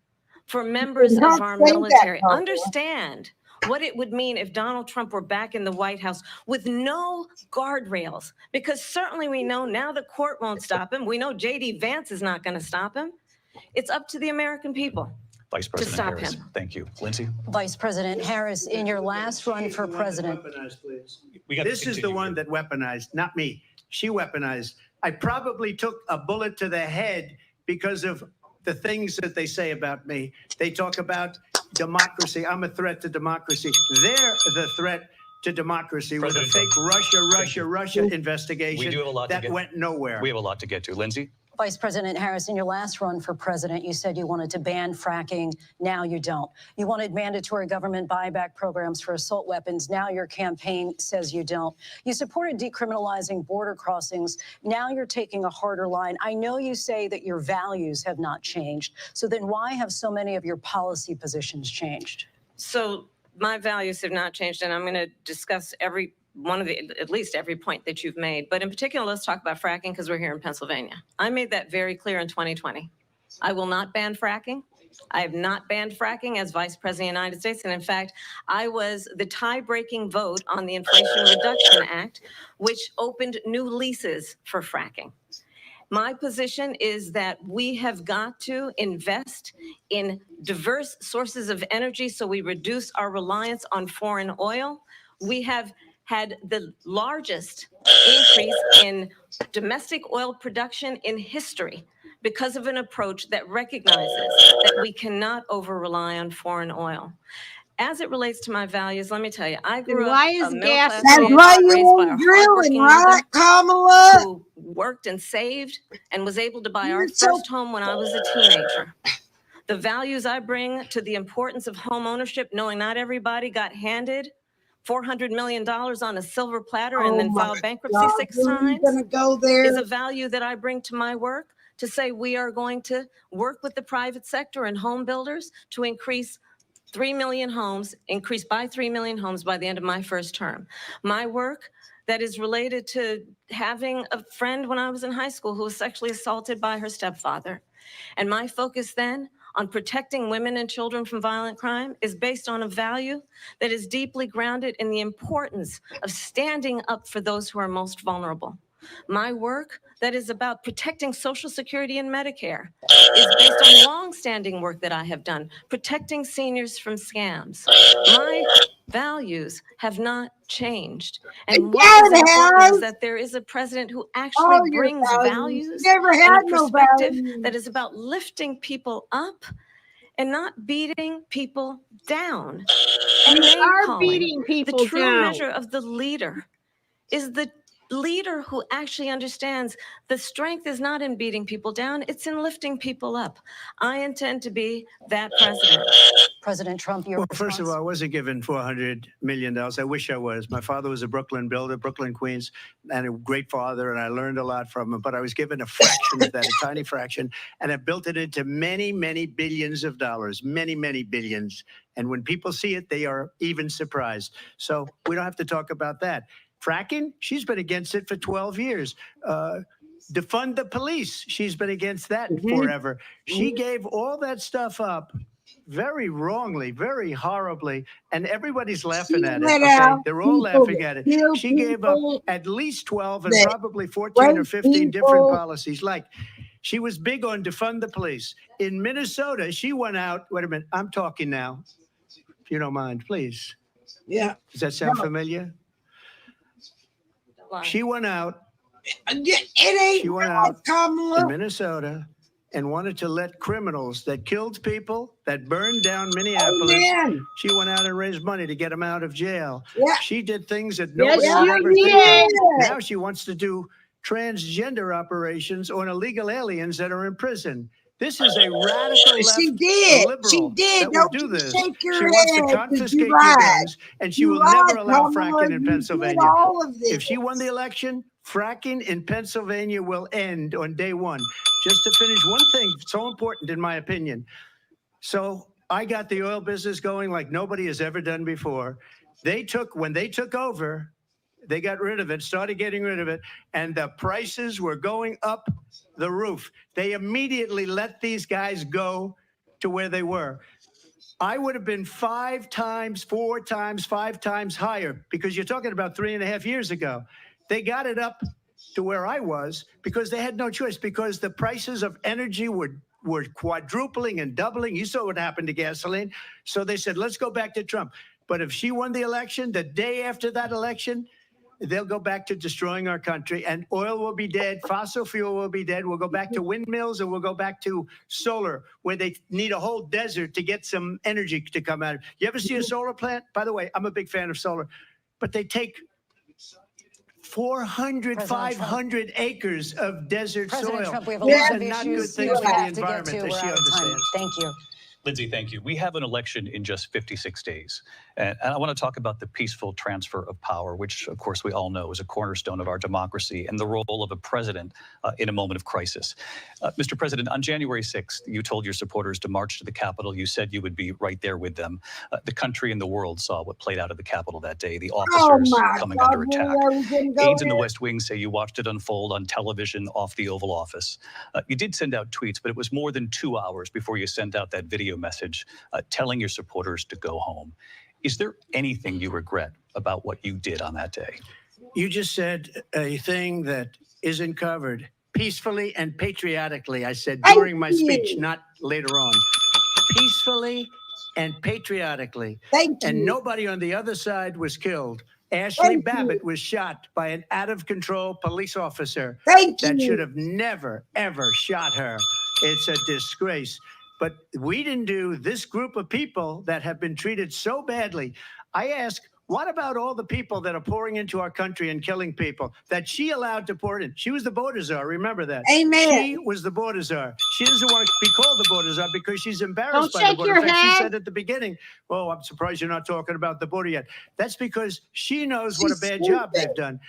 for members not of our say that, military. Barbara. Understand what it would mean if Donald Trump were back in the White House with no guardrails, because certainly we know now the court won't stop him. We know J.D. Vance is not going to stop him. It's up to the American people. Vice President stop Harris, him. thank you. Lindsay? Vice President Harris, in your last run for president, Weaponized, please. We got to This is the continue one here. that weaponized, not me. She weaponized. I probably took a bullet to the head because of the things that they say about me. They talk about democracy. I'm a threat to democracy. They're the threat to democracy with a President fake Russia investigation We do have a lot to that get- went nowhere. We have a lot to get to. Lindsay? Vice President Harris, in your last run for president, you said you wanted to ban fracking. Now you don't. You wanted mandatory government buyback programs for assault weapons. Now your campaign says you don't. You supported decriminalizing border crossings. Now you're taking a harder line. I know you say that your values have not changed. So then why have so many of your policy positions changed? So my values have not changed, and I'm going to discuss every one of the, at least every point that you've made. But in particular, let's talk about fracking because we're here in Pennsylvania. I made that very clear in 2020. I will not ban fracking. I have not banned fracking as Vice President of the United States. And in fact, I was the tie-breaking vote on the Inflation Reduction Act, which opened new leases for fracking. My position is that we have got to invest in diverse sources of energy so we reduce our reliance on foreign oil. We have had the largest increase in domestic oil production in history because of an approach that recognizes that we cannot over-rely on foreign oil. As it relates to my values, let me tell you, I grew up Why is a gas- middle-class That's family why you raised by a ain't drilling, hardworking right, mother Kamala? who worked and saved and was able to buy our You're so- first home when I was a teenager. The values I bring to the importance of home ownership, knowing not everybody got handed $400 million on a silver platter and Oh then my filed bankruptcy God, 6 you times, gonna go there? is a value that I bring to my work to say we are going to work with the private sector and home builders to increase 3 million homes, increase by 3 million homes by the end of my first term. My work that is related to having a friend when I was in high school who was sexually assaulted by her stepfather. And my focus then on protecting women and children from violent crime is based on a value that is deeply grounded in the importance of standing up for those who are most vulnerable. My work that is about protecting Social Security and Medicare is based on long-standing work that I have done, protecting seniors from scams. My values have not changed. And what Yeah, is it important has. is that there is a president who All actually your brings values. values You never and had a no perspective values. that is about lifting people up and not beating people down. And You name are calling. beating The people true down. measure of the leader is the leader who actually understands the strength is not in beating people down, it's in lifting people up. I intend to be that president. President Trump, your Well, first of all, I response? wasn't given $400 million. I wish I was. My father was a Brooklyn builder, Brooklyn, Queens, and a great father, and I learned a lot from him. But I was given a fraction of that, a tiny fraction, and I built it into many, many billions of dollars, many, many billions. And when people see it, they are even surprised. So we don't have to talk about that. Fracking, she's been against it for 12 years. Defund the police, she's been against that forever. She gave all that stuff up very wrongly, very horribly, and everybody's laughing at it. let Okay? out They're all people laughing at that it. kill She gave up people, at least 12 and that probably 14 or rape 15 different people. policies. Like, she was big on defund the police. In Minnesota, she went out. Wait a minute, I'm talking now. If you don't mind, please. Yeah. Does that sound familiar? She went out It ain't She went right, out in Kamala. Minnesota and wanted to let criminals that killed people, that burned down Minneapolis, Amen. she went out and raised money to get them out of jail. Yeah. She did things that Yes, nobody would you ever think did. of. Now she wants to do transgender operations on illegal aliens that are in prison. This is a radical left She did. liberal She did. that will Don't do you this. shake your She wants to head 'cause confiscate you your lied. guns, and she You will never lied, allow Kamala. fracking in You did Pennsylvania. all of this. If she won the election, fracking in Pennsylvania will end on day one. Just to finish, one thing so important in my opinion. So I got the oil business going like nobody has ever done before. When they took over, they got rid of it, started getting rid of it, and the prices were going up the roof. They immediately let these guys go to where they were. I would have been 5 times, 4 times, 5 times higher because you're talking about 3.5 years ago. They got it up to where I was because they had no choice, because the prices of energy were quadrupling and doubling. You saw what happened to gasoline. So they said, let's go back to Trump. But if she won the election, the day after that election, they'll go back to destroying our country, and oil will be dead. Fossil fuel will be dead. We'll go back to windmills, and we'll go back to solar, where they need a whole desert to get some energy to come out. You ever see a solar plant? By the way, I'm a big fan of solar, but they take 400, President Trump. 500 acres of desert President soil. Trump, we have a These lot are of not good issues things we for the have to get environment to. that We're she out of time. understands. Thank you. Lindsay, thank you. We have an election in just 56 days. And I want to talk about the peaceful transfer of power, which, of course, we all know is a cornerstone of our democracy and the role of a president in a moment of crisis. Mr. President, on January 6th, you told your supporters to march to the Capitol. You said you would be right there with them. The country and the world saw what played out at the Capitol that day, the Oh officers my coming God, under attack. really? Are we gonna go Aides in the there? West Wing say you watched it unfold on television off the Oval Office. You did send out tweets, but it was more than 2 hours before you sent out that video message telling your supporters to go home. Is there anything you regret about what you did on that day? You just said a thing that isn't covered. Peacefully and patriotically, I said Thank during my speech, you. not later on. Peacefully and patriotically. Thank And you. nobody on the other side was killed. Ashley Thank Babbitt you. was shot by an out-of-control police officer Thank that should you. have never, ever shot her. It's a disgrace. But we didn't do this group of people that have been treated so badly. I ask, what about all the people that are pouring into our country and killing people that she allowed to pour in? She was the border czar. Remember that. Amen. She was the border czar. She doesn't want to be called the border czar because she's embarrassed Don't by the shake border. your In fact, she head. said at the beginning, "Oh, I'm surprised you're not talking about the border yet." That's because she knows what a She's bad job stupid. they've done.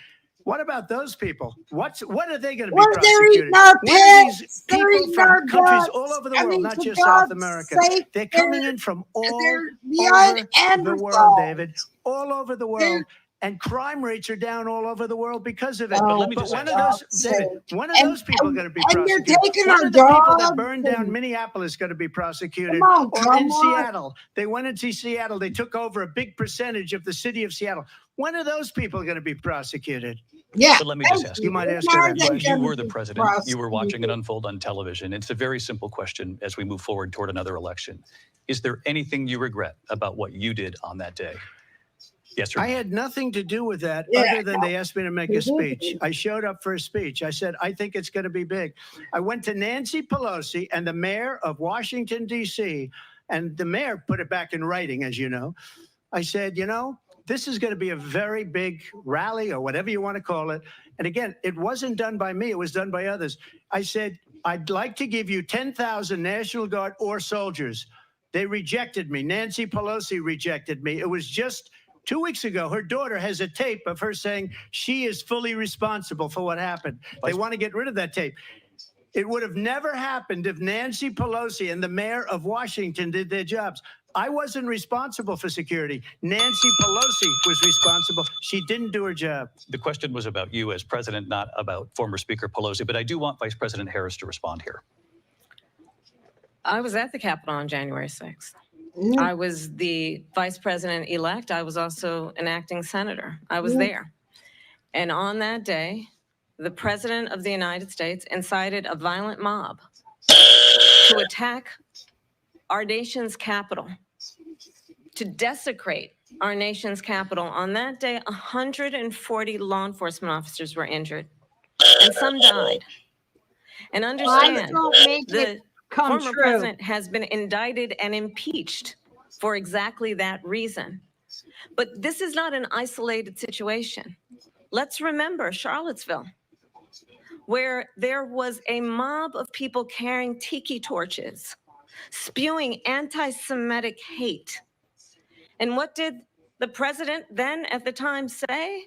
What about those people? What are they going to be Well, they're prosecuted? eating our What are these pets. They're people eating from our countries ducks. all over the I world, mean, not for just South God's America? sake, They're coming in from all they're beyond over the world, Neanderthals. David, all over the world. And crime rates are down all over the world because of it. Oh, let me But just one ask of you- those, David, one of And- those people are going to be and you're prosecuted. taking One our of the people that dogs burned down and- Minneapolis going to be prosecuted. Come on, Or come in on. Seattle, they went into Seattle. They took over a big percentage of the city of Seattle. When are those people going to be prosecuted? Yeah. But let me just ask You might ask When her are that they question. You gonna were the be president. You were watching it prosecuted? unfold on television. It's a very simple question as we move forward toward another election. Is there anything you regret about what you did on that day? Yes or no? I had nothing to do with that Yeah, other than they asked me to make a you speech. did. I showed up for a speech. I said, I think it's going to be big. I went to Nancy Pelosi and the mayor of Washington, D.C., and the mayor put it back in writing, as you know. I said, this is going to be a very big rally or whatever you want to call it. And again, it wasn't done by me. It was done by others. I said, I'd like to give you 10,000 National Guard or soldiers. They rejected me. Nancy Pelosi rejected me. It was just 2 weeks ago. Her daughter has a tape of her saying she is fully responsible for what happened. They want to get rid of that tape. It would have never happened if Nancy Pelosi and the mayor of Washington did their jobs. I wasn't responsible for security. Nancy Pelosi was responsible. She didn't do her job. The question was about you as president, not about former Speaker Pelosi, but I do want Vice President Harris to respond here. I was at the Capitol on January 6th. Mm. I was the vice president-elect. I was also an acting senator. I was Mm. there. And on that day, the President of the United States incited a violent mob to attack our nation's capital, to desecrate our nation's capital. On that day, 140 law enforcement officers were injured, and some died. And Lies understand, don't make the it come former true. president has been indicted and impeached for exactly that reason. But this is not an isolated situation. Let's remember Charlottesville, where there was a mob of people carrying tiki torches, spewing anti-Semitic hate. And what did the president then at the time say?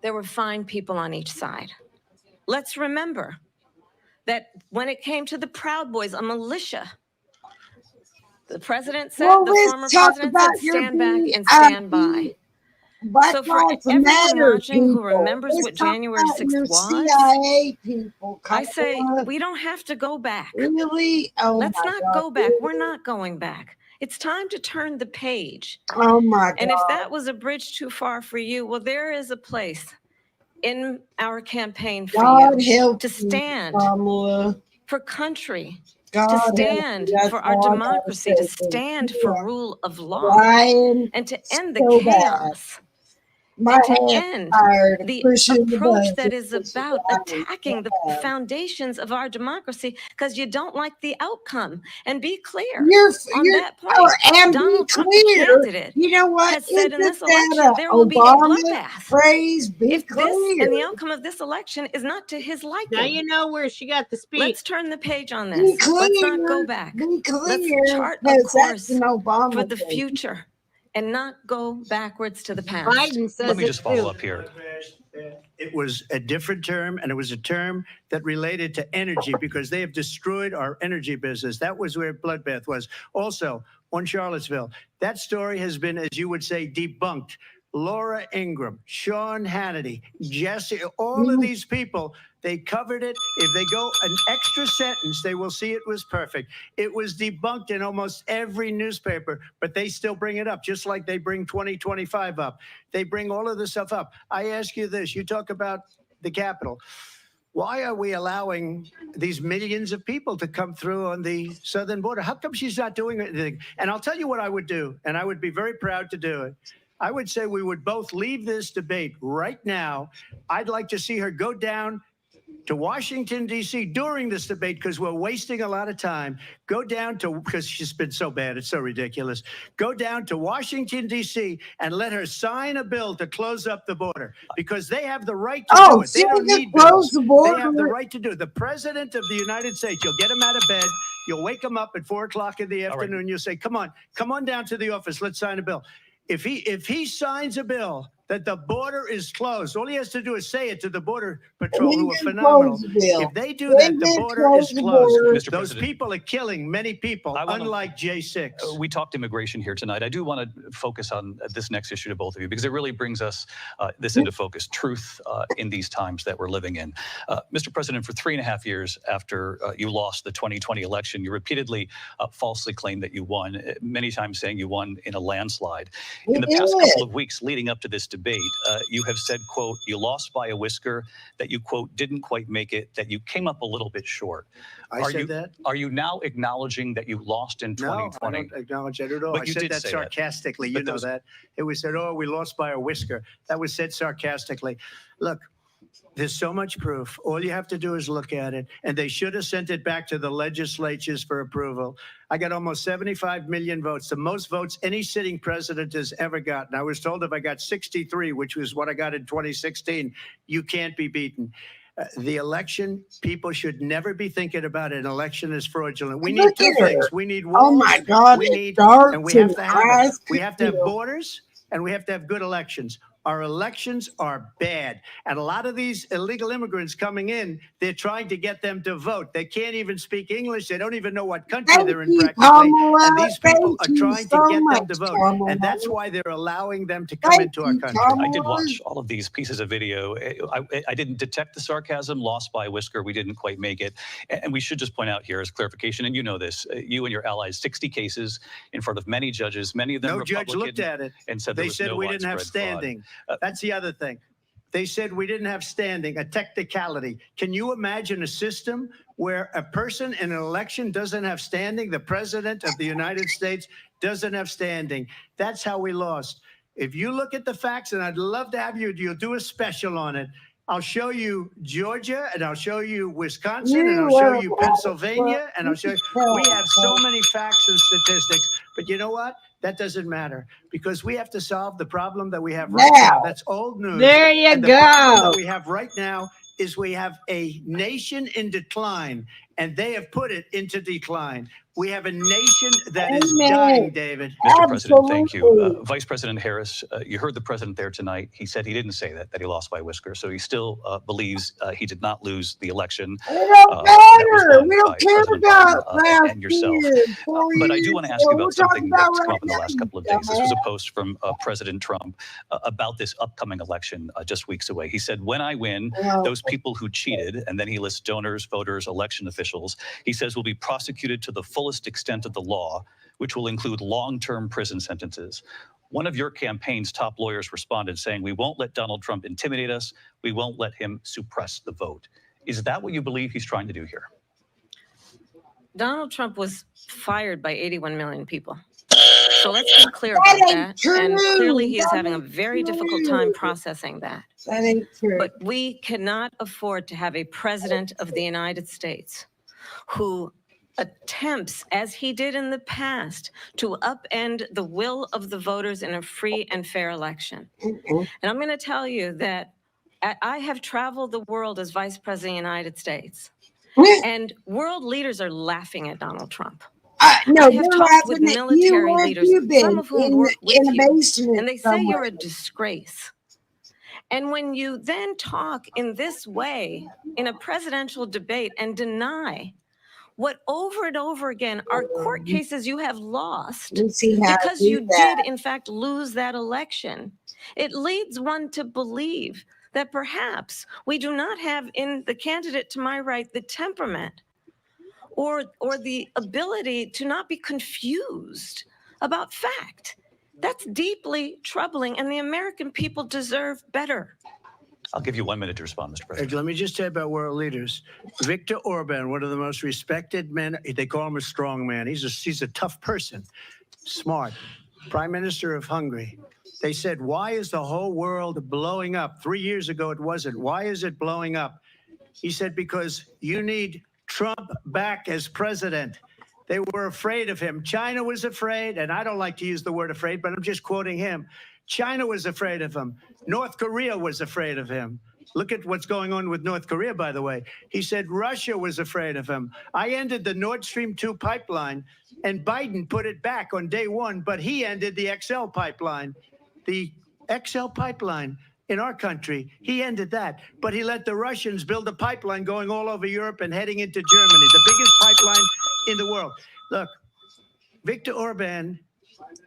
There were fine people on each side. Let's remember that when it came to the Proud Boys, a militia, the president said, Well, the let's former talk president about said, your stand back and stand by. Black So for Lives everyone Matter watching who people. remembers Let's what talk January about 6th your was, CIA people. I say Kamala. we don't have to go back. Really? Oh Let's my not God. go back. We're not going back. It's time to turn the page. Oh my God. And if that was a bridge too far for you, well, there is a place in our campaign for God you help to you, stand Kamala. for country, God to help stand you. That's for our all I gotta democracy, say. to stand for rule of law, Ryan, and to end the so bad. chaos. My and to hand's end tired of the pushing the approach buttons. that is This is about what I attacking the have. foundations of our democracy because you don't like the outcome. And be clear on You're that point. oh, and be Donald Trump, the clear. candidate, You know what? has said in this Isn't that election a there will be a Obama bloodbath phrase? Be if this and the clear. outcome of this election is not to his Now liking. you know where she got the speech. Let's turn the page on Be this. Let's not go clear. back. Be Let's clear. chart a Because that's course an Obama for the thing. future and not go backwards to the past. Biden says Let me it just follow too. up here. It was a different term, and it was a term that related to energy because they have destroyed our energy business. That was where bloodbath was. Also, on Charlottesville, that story has been, as you would say, debunked. Laura Ingraham, Sean Hannity, Jesse, all of these people, they covered it. If they go an extra sentence, they will see it was perfect. It was debunked in almost every newspaper, but they still bring it up, just like they bring 2025 up. They bring all of this stuff up. I ask you this, you talk about the Capitol. Why are we allowing these millions of people to come through on the southern border? How come she's not doing anything? And I'll tell you what I would do, and I would be very proud to do it. I would say we would both leave this debate right now. I'd like to see her go down to Washington, D.C. during this debate because we're wasting a lot of time. Go down to, because she's been so bad, it's so ridiculous. Go down to Washington, D.C. and let her sign a bill to close up the border because they have the right to do it. They she don't can need close bills. the They border. have the right to do it. The president of the United States, you'll get him out of bed. You'll wake him up at 4 o'clock in the afternoon. You'll say, come on down to the office. Let's sign a bill. If he signs a bill that the border is closed, all he has to do is say it to the Border Patrol, who are phenomenal. If they do that, the border is closed. Mr. Those President, people are killing many people, I wanna- unlike J6. We talked immigration here tonight. I do want to focus on this next issue to both of you because it really brings us this into focus, truth in these times that we're living in. Mr. President, for 3.5 years after you lost the 2020 election, you repeatedly falsely claimed that you won, many times saying you won in a landslide. In the past couple of weeks leading up to this debate, you have said, quote, you lost by a whisker, that you, quote, didn't quite make it, that you came up a little bit short. I said that? Are you now acknowledging that you lost in No, I 2020? don't acknowledge that at all. But I you said did that say that. sarcastically. But You know those- that. It was said, oh, we lost by a whisker. That was said sarcastically. Look, there's so much proof. All you have to do is look at it. And they should have sent it back to the legislatures for approval. I got almost 75 million votes, the most votes any sitting president has ever gotten. I was told if I got 63, which was what I got in 2016, you can't be beaten. The election, people should never be thinking about an election as fraudulent. We need Look two at her. things. We need walls. Oh my God, We it need, darts and we have to have it. eyes We have to have feel. borders, and we have to have good elections. Our elections are bad. And a lot of these illegal immigrants coming in, they're trying to get them to vote. They can't even speak English. They don't even know what country Thank they're in you, practically. Kamala. And these people Thank are you trying so to get much, them to vote. Kamala. And that's why they're allowing them to come Thank into our you, country. I did Kamala. watch all of these pieces of video. I didn't detect the sarcasm, lost by a whisker. We didn't quite make it. And we should just point out here as clarification, and you know this, you and your allies, 60 cases in front of many judges, many of them No Republican. judge looked at it. And said there They was said no we didn't have widespread fraud. standing. That's the other thing. They said we didn't have standing, a technicality. Can you imagine a system where a person in an election doesn't have standing? The president of the United States doesn't have standing. That's how we lost. If you look at the facts, and I'd love to have you'll do a special on it. I'll show you Georgia, and I'll show you Wisconsin, and I'll show you Pennsylvania, and I'll show you. We have so many facts and statistics, but you know what? That doesn't matter because we have to solve the problem that we have right now. That's old news. There you And the problem go. that we have right now is we have a nation in decline, and they have put it into decline. We have a nation that is Amen. dying, David. Mr. President, thank you. Absolutely. Vice President Harris, you heard the president there tonight. He said he didn't say that he lost by a whisker. So he still believes he did not lose the election. We don't that was matter. won We by don't care President about Biden, last and yourself. year, 4 But I do years want to ask you ago. We're about something talking about that's come right up in the now, last couple of days. This was a post from President Trump about this upcoming election just weeks away. He said, when I win, dumbass. those people who cheated, and then he lists donors, voters, election officials, he says will be prosecuted to the fullest extent of the law, which will include long-term prison sentences. One of your campaign's top lawyers responded saying, we won't let Donald Trump intimidate us. We won't let him suppress the vote. Is that what you believe he's trying to do here? Donald Trump was fired by 81 million people So let's be clear That about ain't that. And clearly true. he is That having a ain't very difficult time true. processing that. That ain't true. But we cannot afford to have a president of the United States who attempts, as he did in the past, to upend the will of the voters in a free and fair election. Mm-mm. And I'm going to tell you that I have traveled the world as Vice President of the United States, and world leaders are laughing at Donald Trump. No, I have they're talked with laughing at you. military Where have leaders, you been? some of whom In work a with you, basement and they say somewhere. you're a disgrace. And when you then talk in this way in a presidential debate and deny what over and over again are court cases you have lost You see how because I do you that. did in fact lose that election, it leads one to believe that perhaps we do not have in the candidate to my right the temperament or the ability to not be confused about fact. That's deeply troubling, and the American people deserve better. I'll give you 1 minute to respond, Mr. President. Let me just say about world leaders. Viktor Orban, one of the most respected men, they call him a strong man. He's a tough person, smart. Prime Minister of Hungary. They said, why is the whole world blowing up? 3 years ago, it wasn't. Why is it blowing up? He said, because you need Trump back as president. They were afraid of him. China was afraid, and I don't like to use the word afraid, but I'm just quoting him. China was afraid of him. North Korea was afraid of him. Look at what's going on with North Korea, by the way. He said Russia was afraid of him. I ended the Nord Stream 2 pipeline, and Biden put it back on day one, but he ended the XL pipeline. The XL pipeline in our country, he ended that. But he let the Russians build a pipeline going all over Europe and heading into Germany, the biggest pipeline in the world. Look, Viktor Orban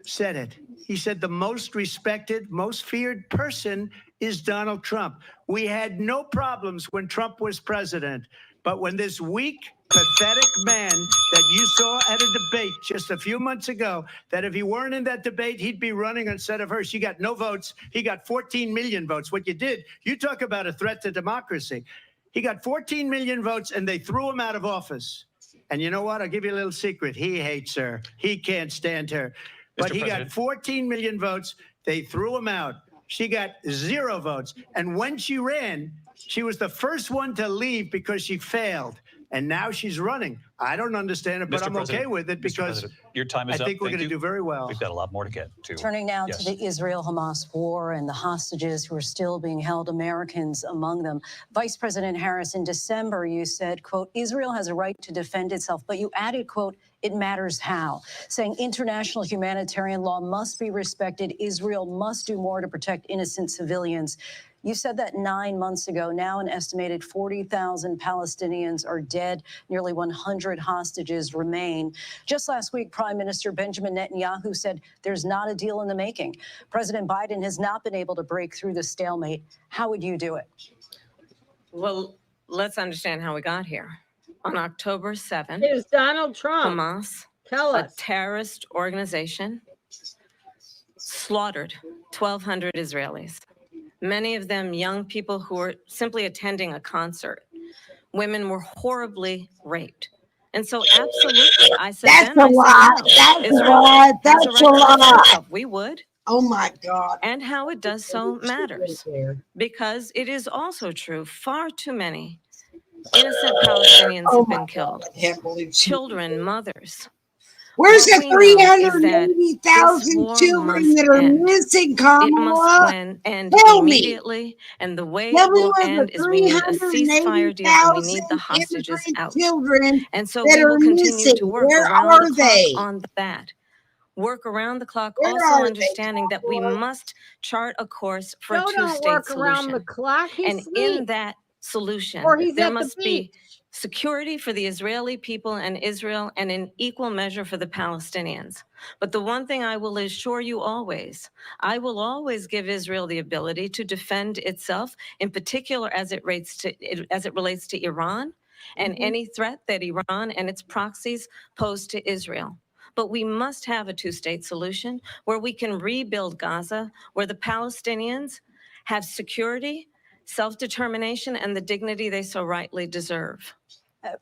said it. He said the most respected, most feared person is Donald Trump. We had no problems when Trump was president. But when this weak, pathetic man that you saw at a debate just a few months ago, that if he weren't in that debate, he'd be running instead of her. She got no votes. He got 14 million votes. What you did, you talk about a threat to democracy. He got 14 million votes, and they threw him out of office. And you know what? I'll give you a little secret. He hates her. He can't stand her. But he got 14 million votes. They threw him out. She got 0 votes. And when she ran, she was the first one to leave because she failed. And now she's running. I don't understand it, but I'm okay with it because your time is I up. think we're going to do very well. We've got a lot more to get to. Turning now to the Israel-Hamas war and the hostages who are still being held, Americans among them. Vice President Harris, in December, you said, quote, Israel has a right to defend itself, but you added, quote, it matters how, saying international humanitarian law must be respected. Israel must do more to protect innocent civilians. You said that 9 months ago. Now an estimated 40,000 Palestinians are dead. Nearly 100 hostages remain. Just last week, Prime Minister Benjamin Netanyahu said there's not a deal in the making. President Biden has not been able to break through the stalemate. How would you do it? Well, let's understand how we got here. On October 7th, It was Donald Trump. Hamas, Tell a us. terrorist organization, slaughtered 1,200 Israelis. Many of them young people who were simply attending a concert. Women were horribly raped. And so absolutely, I said That's then, a lie. That's a lie. That's a lie. We would. Oh my God. And how it does so matters. Because it is also true, far too many innocent Palestinians have been killed. I can't believe she- Children, mothers. Where's What the we know is that 380,000 this war children must that are end. missing, It Kamala? must end Tell me. immediately, and the way Tell it me will where end the is we need a ceasefire deal and we need the 380,000 hostages immigrant out. children And so that we will are continue missing. to work Where around are the clock they? on that. Work around the clock, Where also are they, understanding that we Kamala? must chart a course for a Joe don't two-state work around the solution. clock. He And in sleeps. that solution, Or he's there at the must be beach. security for the Israeli people and Israel, and in equal measure for the Palestinians. But the one thing I will assure you always, I will always give Israel the ability to defend itself, in particular as it relates to Iran and any threat that Iran and its proxies pose to Israel. But we must have a two-state solution where we can rebuild Gaza, where the Palestinians have security, self-determination, and the dignity they so rightly deserve.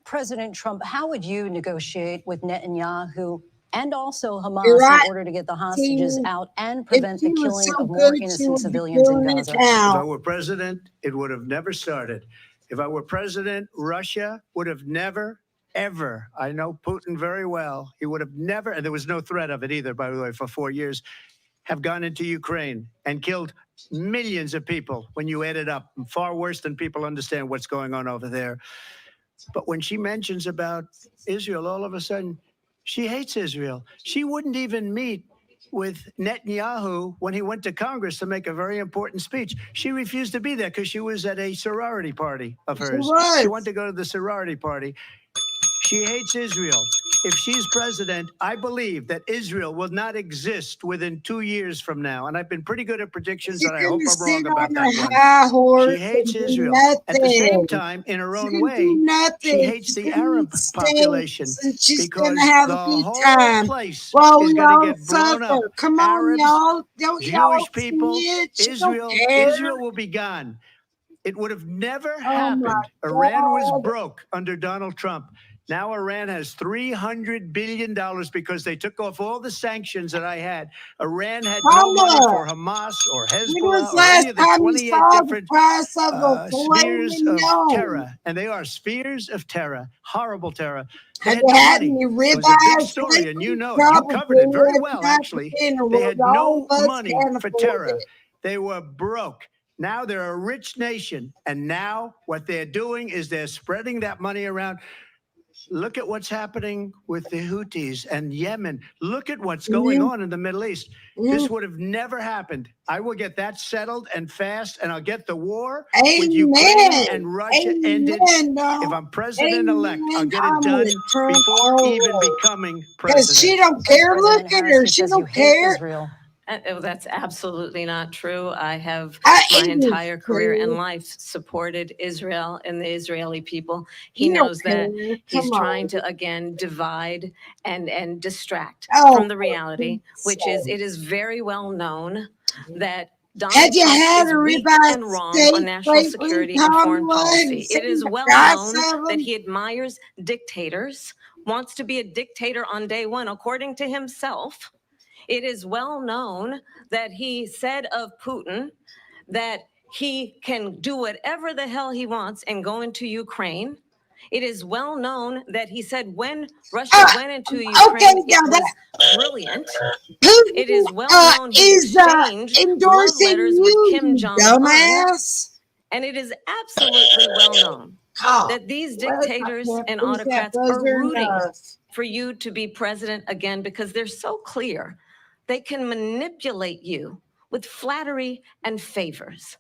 President Trump, how would you negotiate with Netanyahu and also You're Hamas right, in order to get the hostages Tina. out and If prevent she the was killing so of more good, she innocent would be civilians in doing it Gaza. If I now. were president, it would have never started. If I were president, Russia would have never, ever, I know Putin very well, he would have never, and there was no threat of it either, by the way, for 4 years, have gone into Ukraine and killed millions of people when you add it up, far worse than people understand what's going on over there. But when she mentions about Israel, all of a sudden, she hates Israel. She wouldn't even meet with Netanyahu when he went to Congress to make a very important speech. She refused to be there because she was at a sorority party of She hers. was. She wanted to go to the sorority party. She hates Israel. If she's president, I believe that Israel will not exist within 2 years from now. And I've been pretty good at predictions, She's and I going hope to I'm wrong sit about on that a one. high horse She hates and do Israel. nothing. At the same time, in her She's own gonna way, do nothing. she hates She's the gonna Arab eat population steaks, and she's because gonna have the a good whole time place while is we going to all get blown up. suffer. Come on, Arabs, y'all. Don't y'all Jewish people, see it? She don't Israel, care. Israel will be gone. It would have never Oh my happened. Iran was God. broke under Donald Trump. Now Iran has $300 billion because they took off all the sanctions that I had. Iran had no money Mama, for Hamas or when Hezbollah was or any last of the time you 28 saw the different price of a filet spheres of mignon? terror. And they are spheres of terror, horrible terror. They Have had you no had money. any It was a big ribeyes story, and you lately? know it. You covered it very Probably well, not actually. dinner. They had All no of us money can't for afford terror. it. They were broke. Now they're a rich nation. And now what they're doing is they're spreading that money around. Look at what's happening with the Houthis and Yemen. Look at what's going on in the Middle East. This would have never happened. I will get that settled and fast, and I'll get the war with Ukraine Amen. and Russia ended. Amen, dog. If I'm president-elect, I'll Amen. get it I'm done with Trump before even all becoming because she president. don't Vice care. President Look at Harris, her. he She says you don't hate care. Israel. That's absolutely not true. I have I my ain't entire career and true. life supported Israel and the Israeli people. He You don't knows that. care. He's Come trying on. to, again, divide and distract Oh, from the for reality, Pete's which is sake. it is very well known that Have Donald you Trump had is a weak ribeye and wrong steak on national lately, security and foreign Kamala? policy. Seen It is the well price known of that them? he admires dictators, wants to be a dictator on day one, according to himself. It is well known that he said of Putin that he can do whatever the hell he wants and go into Ukraine. It is well known that he said when Russia went into Okay, Ukraine, now it that was brilliant. Putin It is well known he is exchanged love endorsing letters with you, Kim you Jong-un. dumbass. And it is absolutely well known Oh, that these well, I dictators can't and push that autocrats are buzzer rooting enough. for you to be president again because they're so clear. They can manipulate you with flattery and favors.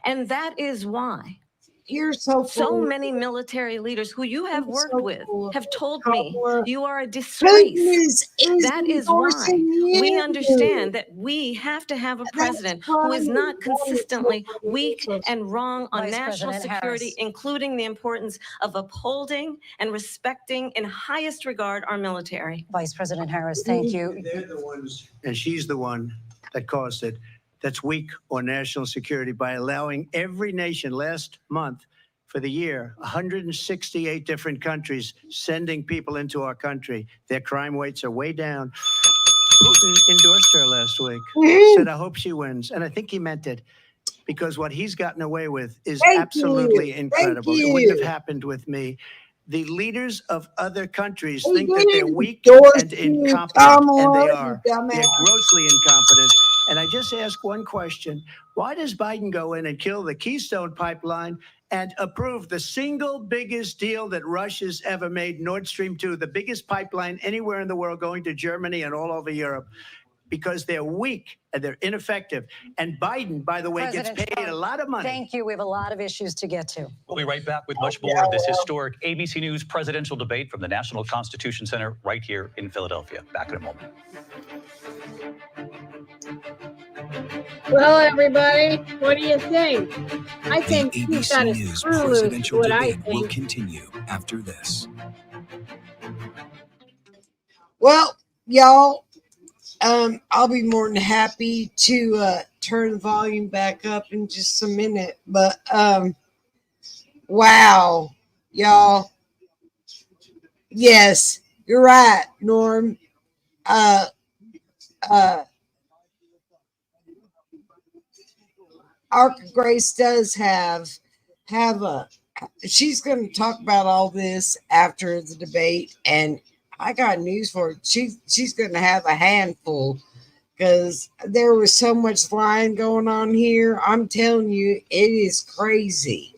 And that is why You're so so full. many military leaders who you have You're worked so with full of have it, told me Kamala. you are a Putin disgrace. is That is why endorsing we you. understand that we have to have a That's president who why is you're not consistently wonderful. weak and wrong on Vice national President security, Harris. including the importance of upholding and respecting in highest regard our military. Vice President Harris, thank you. They're the ones, and she's the one that caused it, that's weak on national security by allowing every nation last month for the year, 168 different countries sending people into our country. Their crime rates are way down. Putin endorsed her last week, said, I hope she wins. And I think he meant it because what he's gotten away with is Thank absolutely you. incredible. Thank It wouldn't have you. happened with me. The leaders of other countries He think that they're didn't weak endorse and you, incompetent, and they Kamala, are. you They're dumbass. grossly incompetent. And I just ask one question. Why does Biden go in and kill the Keystone Pipeline and approve the single biggest deal that Russia's ever made, Nord Stream 2, the biggest pipeline anywhere in the world going to Germany and all over Europe? Because they're weak and they're ineffective. And Biden, by the way, President gets paid Trump, a lot of money. Thank you. We have a lot of issues to get to. We'll be right back with much more of this historic ABC News presidential debate from the National Constitution Center right here in Philadelphia. Back in a moment. Well, everybody, what do you think? I The think he's got ABC a News screw loose, presidential what I debate will think. continue after this. Well, y'all, I'll be more than happy to turn the volume back up in just a minute. But wow, y'all. Yes, you're right, Norm. Ark of Grace does have a. She's going to talk about all this after the debate, and I got news for her. She's going to have a handful because there was so much lying going on here. I'm telling you, it is crazy.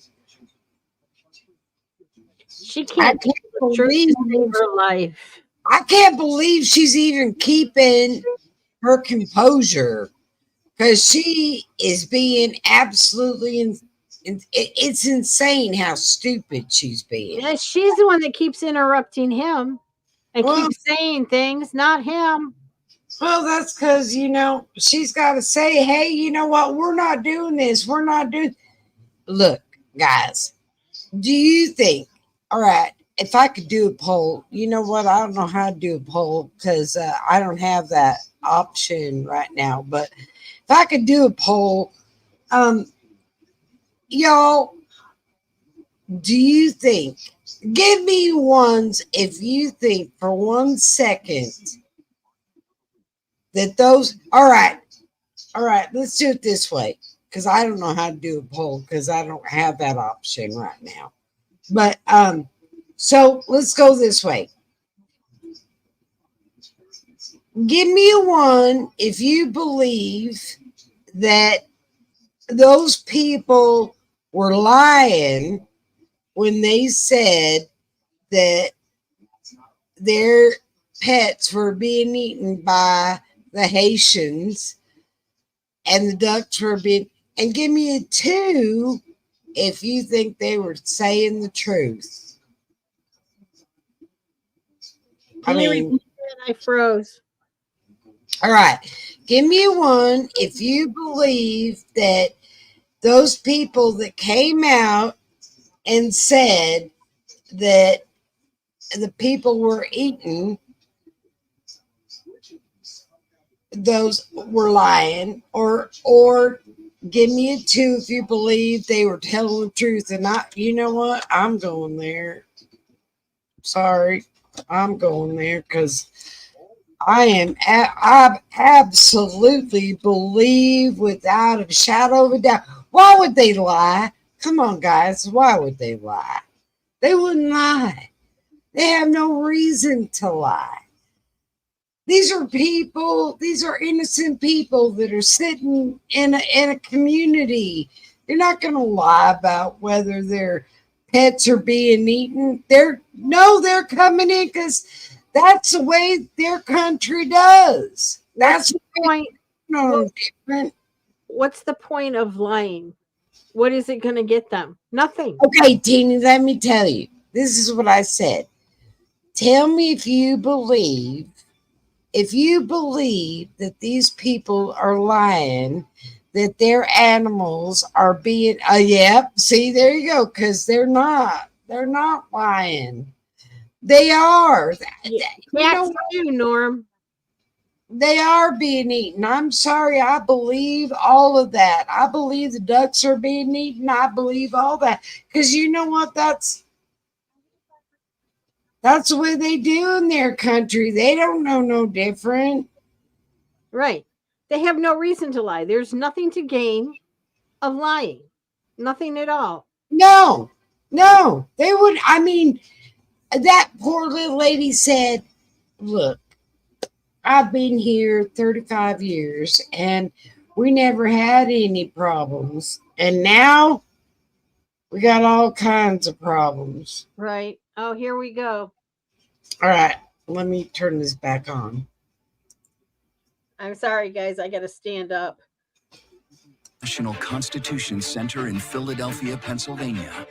She I can't can't the truth believe to save her life. I can't believe she's even keeping her composure because she is being absolutely it's insane how stupid she's being. Yeah, she's the one that keeps interrupting him and Well- keeps saying things, not him. Well, that's because, she's got to say, hey, you know what? We're not doing this. We're not doing. Look, guys, do you think, all right, if I could do a poll, you know what? I don't know how to do a poll because I don't have that option right now. But if I could do a poll, y'all, do you think, give me ones if you think for 1 second that those, all right, let's do it this way because I don't know how to do a poll because I don't have that option right now. But so let's go this way. Give me a 1 if you believe that those people were lying when they said that their pets were being eaten by the Haitians and the ducks were being, and give me a 2 if you think they were saying the truth. Can you repeat that? I froze. All right. Give me a 1 if you believe that those people that came out and said that the people were eating, those were lying, or give me a 2 if you believe they were telling the truth. And you know what? I'm going there. Sorry, I'm going there because I absolutely believe without a shadow of a doubt. Why would they lie? Come on, guys. Why would they lie? They wouldn't lie. They have no reason to lie. These are people, these are innocent people that are sitting in a community. You're not going to lie about whether their pets are being eaten. They're coming in because that's the way their country does. That's the point. no different. What's the point of lying? What is it going to get them? Nothing. Okay, Teeny, let me tell you. This is what I said. Tell me if you believe that these people are lying, that their animals are being, yep, see, there you go, because they're not lying. They are. Cats too, Norm. They are being eaten. I'm sorry. I believe all of that. I believe the ducks are being eaten. I believe all that. Because you know what? That's the way they do in their country. They don't know no different. Right. They have no reason to lie. There's nothing to gain of lying. Nothing at all. No. They would. I mean, that poor little lady said, look, I've been here 35 years and we never had any problems. And now we got all kinds of problems. Right. Oh, here we go. All right. Let me turn this back on. I'm sorry, guys. I got to stand up. National Constitution Center in Philadelphia, Pennsylvania.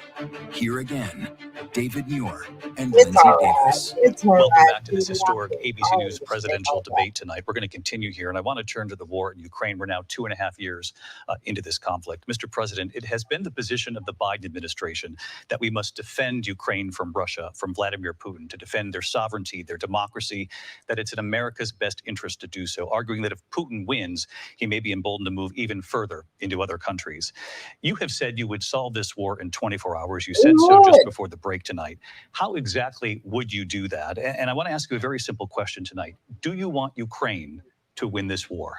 Here again, David Muir and It's Lindsay all right. Davis. It's all Welcome right. back to this historic ABC News presidential debate tonight. We're going to continue here, and I want to turn to the war in Ukraine. We're now 2.5 years into this conflict. Mr. President, it has been the position of the Biden administration that we must defend Ukraine from Russia, from Vladimir Putin, to defend their sovereignty, their democracy, that it's in America's best interest to do so, arguing that if Putin wins, he may be emboldened to move even further into other countries. You have said you would solve this war in 24 hours. You said so just before the break tonight. How exactly would you do that? And I want to ask you a very simple question tonight. Do you want Ukraine to win this war?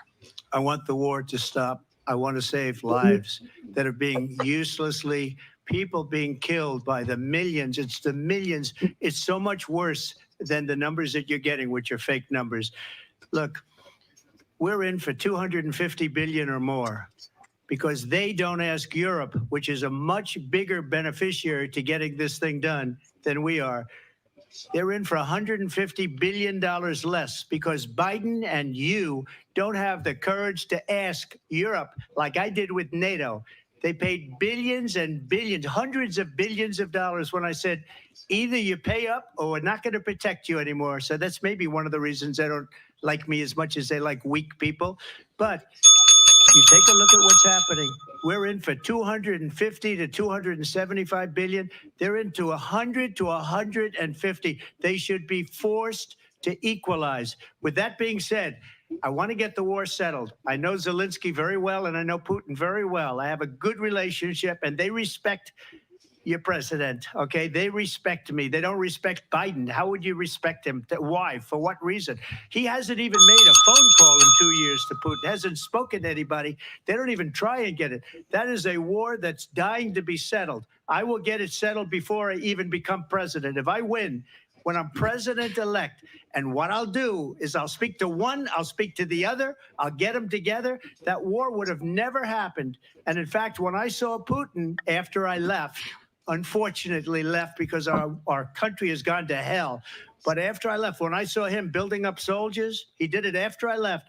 I want the war to stop. I want to save lives that are being uselessly, people being killed by the millions. It's the millions. It's so much worse than the numbers that you're getting, which are fake numbers. Look, we're in for 250 billion or more because they don't ask Europe, which is a much bigger beneficiary to getting this thing done than we are. They're in for $150 billion less because Biden and you don't have the courage to ask Europe like I did with NATO. They paid billions and billions, hundreds of billions of dollars when I said, either you pay up or we're not going to protect you anymore. So that's maybe one of the reasons they don't like me as much as they like weak people. But you take a look at what's happening. We're in for 250 to 275 billion. They're into 100 to 150. They should be forced to equalize. With that being said, I want to get the war settled. I know Zelensky very well, and I know Putin very well. I have a good relationship, and they respect your president, okay? They respect me. They don't respect Biden. How would you respect him? Why? For what reason? He hasn't even made a phone call in 2 years to Putin, hasn't spoken to anybody. They don't even try and get it. That is a war that's dying to be settled. I will get it settled before I even become president. If I win, when I'm president-elect, and what I'll do is I'll speak to one, I'll speak to the other, I'll get them together. That war would have never happened. And in fact, when I saw Putin after I left, unfortunately left because our country has gone to hell. But after I left, when I saw him building up soldiers, he did it after I left.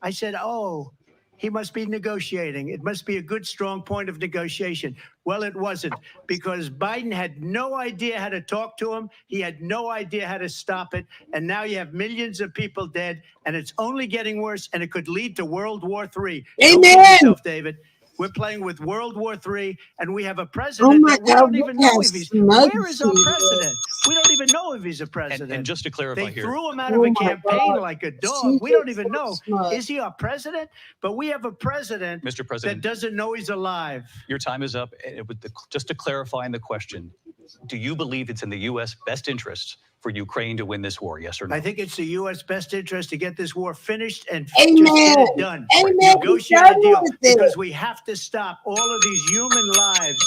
I said, oh, he must be negotiating. It must be a good, strong point of negotiation. Well, it wasn't, because Biden had no idea how to talk to him. He had no idea how to stop it. And now you have millions of people dead, and it's only getting worse, and it could lead to World War III. Amen. Don't kid yourself, David. We're playing with World War III, and we have a president that we don't even know if he's. Where is our president? We don't even know if he's a president. And just to clarify They here, threw him out of a campaign like a dog. We don't even know. Is he our president? But we have a president Mr. that President, doesn't know he's alive. your time is up. Just to clarify in the question, do you believe it's in the U.S. best interest for Ukraine to win this war, yes or no? I think it's the U.S. best interest to get this war finished and Amen. just get it done. Amen. Negotiate Done a deal, with it. because we have to stop all of these human lives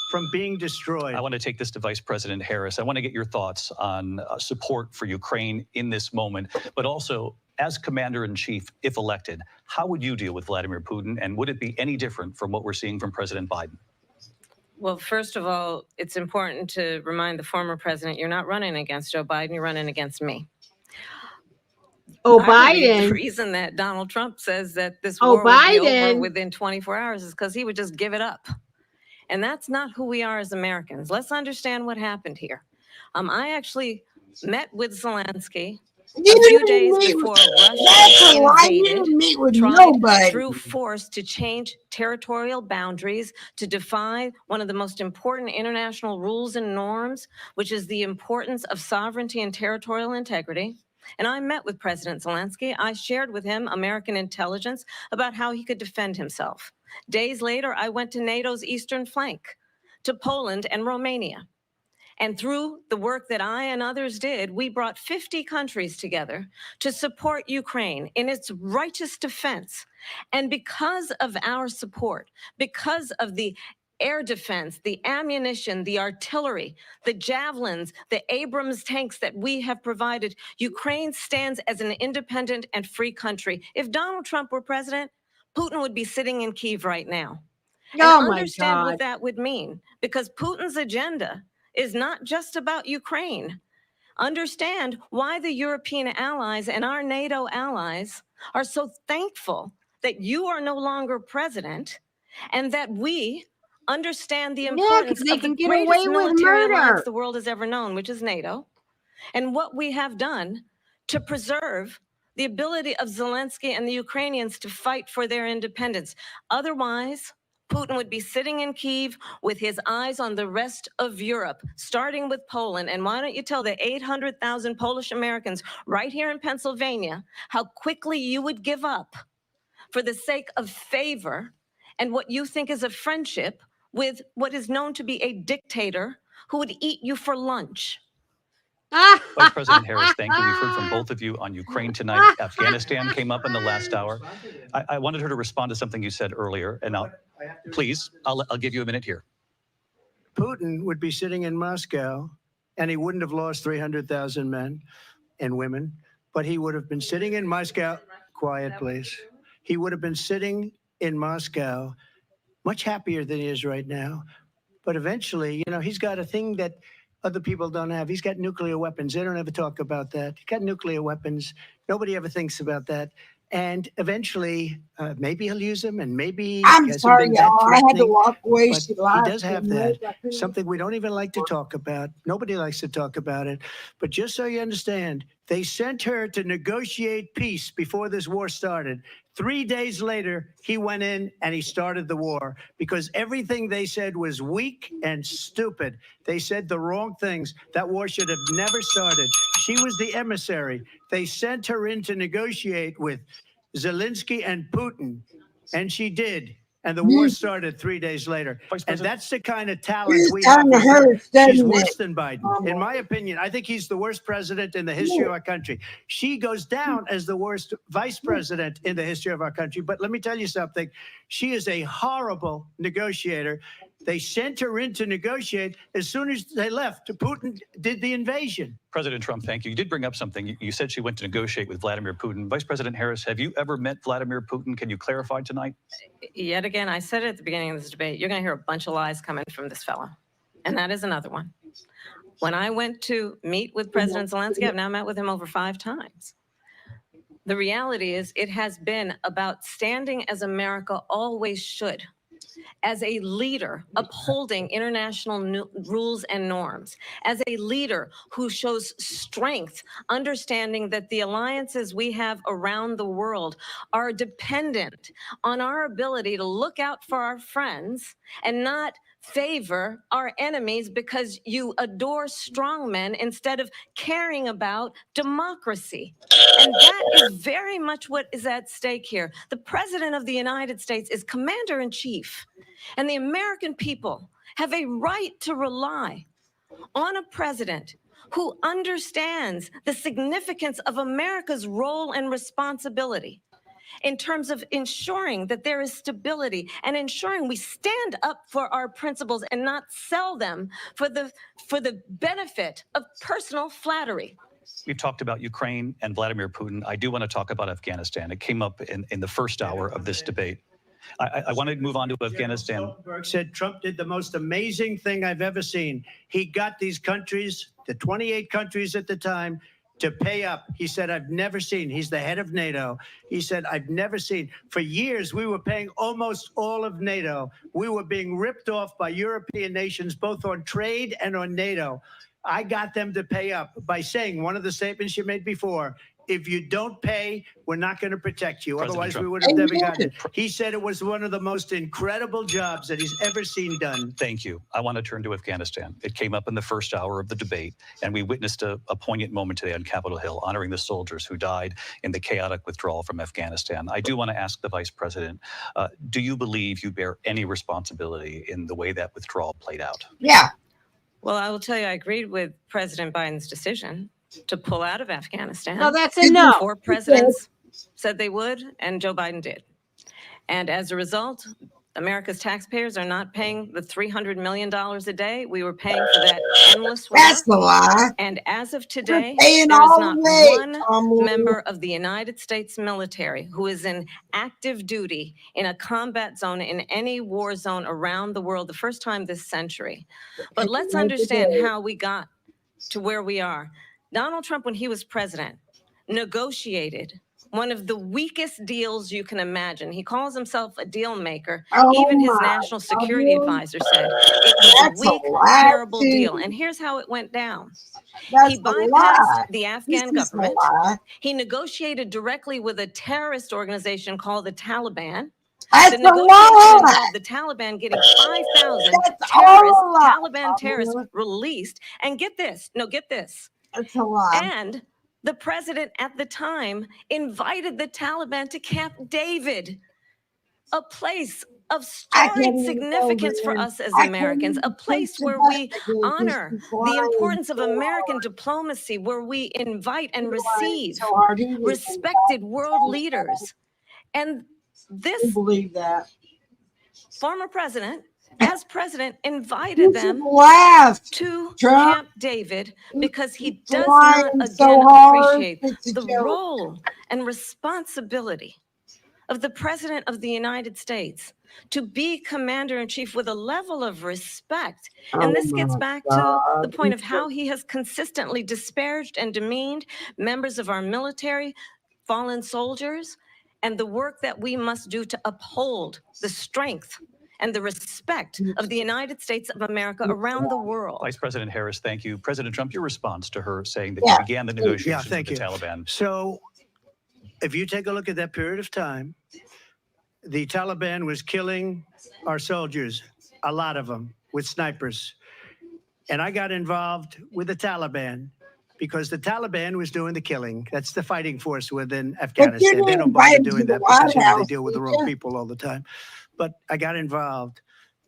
from being destroyed. I want to take this to Vice President Harris. I want to get your thoughts on support for Ukraine in this moment, but also as Commander-in-Chief, if elected, how would you deal with Vladimir Putin, and would it be any different from what we're seeing from President Biden? Well, first of all, it's important to remind the former president you're not running against Joe Biden, you're running against me. Oh, I believe Biden. The reason that Donald Trump says that this Oh, war would be over Biden. within 24 hours is because he would just give it up. And that's not who we are as Americans. Let's understand what happened here. I actually met with Zelensky You a few didn't days meet before with- Russia That's a lie. You invaded, didn't meet with tried nobody. through force to change territorial boundaries, to defy one of the most important international rules and norms, which is the importance of sovereignty and territorial integrity. And I met with President Zelensky. I shared with him American intelligence about how he could defend himself. Days later, I went to NATO's eastern flank, to Poland and Romania. And through the work that I and others did, we brought 50 countries together to support Ukraine in its righteous defense. And because of our support, because of the air defense, the ammunition, the artillery, the javelins, the Abrams tanks that we have provided, Ukraine stands as an independent and free country. If Donald Trump were president, Putin would be sitting in Kyiv right now. Oh And my understand God. what that would mean, because Putin's agenda is not just about Ukraine. Understand why the European allies and our NATO allies are so thankful that you are no longer president, and that we understand the Yeah, 'cause importance they of the can get greatest away with military murder. alliance the world has ever known, which is NATO, and what we have done to preserve the ability of Zelensky and the Ukrainians to fight for their independence. Otherwise, Putin would be sitting in Kyiv with his eyes on the rest of Europe, starting with Poland. And why don't you tell the 800,000 Polish Americans right here in Pennsylvania how quickly you would give up for the sake of favor and what you think is a friendship with what is known to be a dictator who would eat you for lunch. Vice President Harris, thank you. We've heard from both of you on Ukraine tonight. Afghanistan came up in the last hour. I wanted her to respond to something you said earlier, and I'll give you a minute here. Putin would be sitting in Moscow, and he wouldn't have lost 300,000 men and women, but he would have been sitting in Moscow. Quiet, please. He would have been sitting in Moscow much happier than he is right now. But eventually, he's got a thing that other people don't have. He's got nuclear weapons. They don't ever talk about that. He's got nuclear weapons. Nobody ever thinks about that. And eventually, maybe he'll use them, and maybe I'm sorry, y'all. I had to walk away. but She he lied does to have me. that. I couldn't- Something we don't even like to talk about. Nobody likes to talk about it. But just so you understand, they sent her to negotiate peace before this war started. 3 days later, he went in and he started the war because everything they said was weak and stupid. They said the wrong things. That war should have never started. She was the emissary. They sent her in to negotiate with Zelensky and Putin, and she did. And the war started 3 days later. Vice And President, that's the kind of talent It's we have. kind of with her. hurts, She's doesn't worse it? than Biden. In my opinion, I think he's the worst president in the history of our country. She goes down as the worst vice president in the history of our country. But let me tell you something. She is a horrible negotiator. They sent her in to negotiate. As soon as they left, Putin did the invasion. President Trump, thank you. You did bring up something. You said she went to negotiate with Vladimir Putin. Vice President Harris, have you ever met Vladimir Putin? Can you clarify tonight? Yet again, I said it at the beginning of this debate, you're going to hear a bunch of lies coming from this fellow. And that is another one. When I went to meet with President Zelensky, I've now met with him over 5 times. The reality is it has been about standing as America always should, as a leader upholding international rules and norms, as a leader who shows strength, understanding that the alliances we have around the world are dependent on our ability to look out for our friends and not favor our enemies because you adore strongmen instead of caring about democracy. And that is very much what is at stake here. The President of the United States is commander in chief, and the American people have a right to rely on a president who understands the significance of America's role and responsibility in terms of ensuring that there is stability and ensuring we stand up for our principles and not sell them for the benefit of personal flattery. We've talked about Ukraine and Vladimir Putin. I do want to talk about Afghanistan. It came up in the first hour of this debate. I want to move on to Afghanistan. Stoltenberg said Trump did the most amazing thing I've ever seen. He got these countries, the 28 countries at the time, to pay up. He said, I've never seen. He's the head of NATO. He said, I've never seen. For years, we were paying almost all of NATO. We were being ripped off by European nations, both on trade and on NATO. I got them to pay up by saying one of the statements you made before, if you don't pay, we're not going to protect you. President Otherwise, Trump. we would have never gotten it. He said it was one of the most incredible jobs that he's ever seen done. Thank you. I want to turn to Afghanistan. It came up in the first hour of the debate, and we witnessed a poignant moment today on Capitol Hill, honoring the soldiers who died in the chaotic withdrawal from Afghanistan. I do want to ask the Vice President, do you believe you bear any responsibility in the way that withdrawal played out? Yeah. Well, I will tell you, I agreed with President Biden's decision to pull out of Afghanistan. No, that's a no. 4 presidents said they would, and Joe Biden did. And as a result, America's taxpayers are not paying the $300 million a day we were paying for that endless war. That's the lie. And as of today, Paying there is all not the way, one Tom. member of the United States military who is in active duty in a combat zone in any war zone around the world the first time this century. But let's understand how we got to where we are. Donald Trump, when he was president, negotiated one of the weakest deals you can imagine. He calls himself a deal maker. Oh Even his my national security God. advisor said it was That's a a weak, lie, terrible too. deal. And here's how it went down. That's He the bypassed lie. the This Afghan is the government. lie. He negotiated directly with a terrorist organization called the Taliban. That's The the negotiation lie. involved the Taliban getting 5,000 That's all terrorists, a lie. Taliban terrorists released. And get this, That's a lie. and the president at the time invited the Taliban to Camp David. a place of I can't storied even go significance for there. us as I can't Americans, even a place push the where button we again 'cause honor she's the lying importance of so American hard. diplomacy, where we invite and She's lying receive so hard. He was respected world leaders. And this believe that. former president, as president, invited You should them laugh, to Trump. Camp David because he He's does lying not so again hard. appreciate It's a the joke. role and responsibility of the President of the United States to be commander in chief with a level of respect. And this gets back to the point of how he has consistently disparaged and demeaned members of our military, fallen soldiers, and the work that we must do to uphold the strength and the respect of the United States of America around the world. Vice President Harris, thank you. President Trump, your response to her saying that Yeah. you began the negotiations with thank the you. Taliban. So if you take a look at that period of time, the Taliban was killing our soldiers, a lot of them, with snipers. And I got involved with the Taliban because the Taliban was doing the killing. That's the fighting force within Afghanistan. They don't bother doing that because they deal with the wrong people all the time. But I got involved.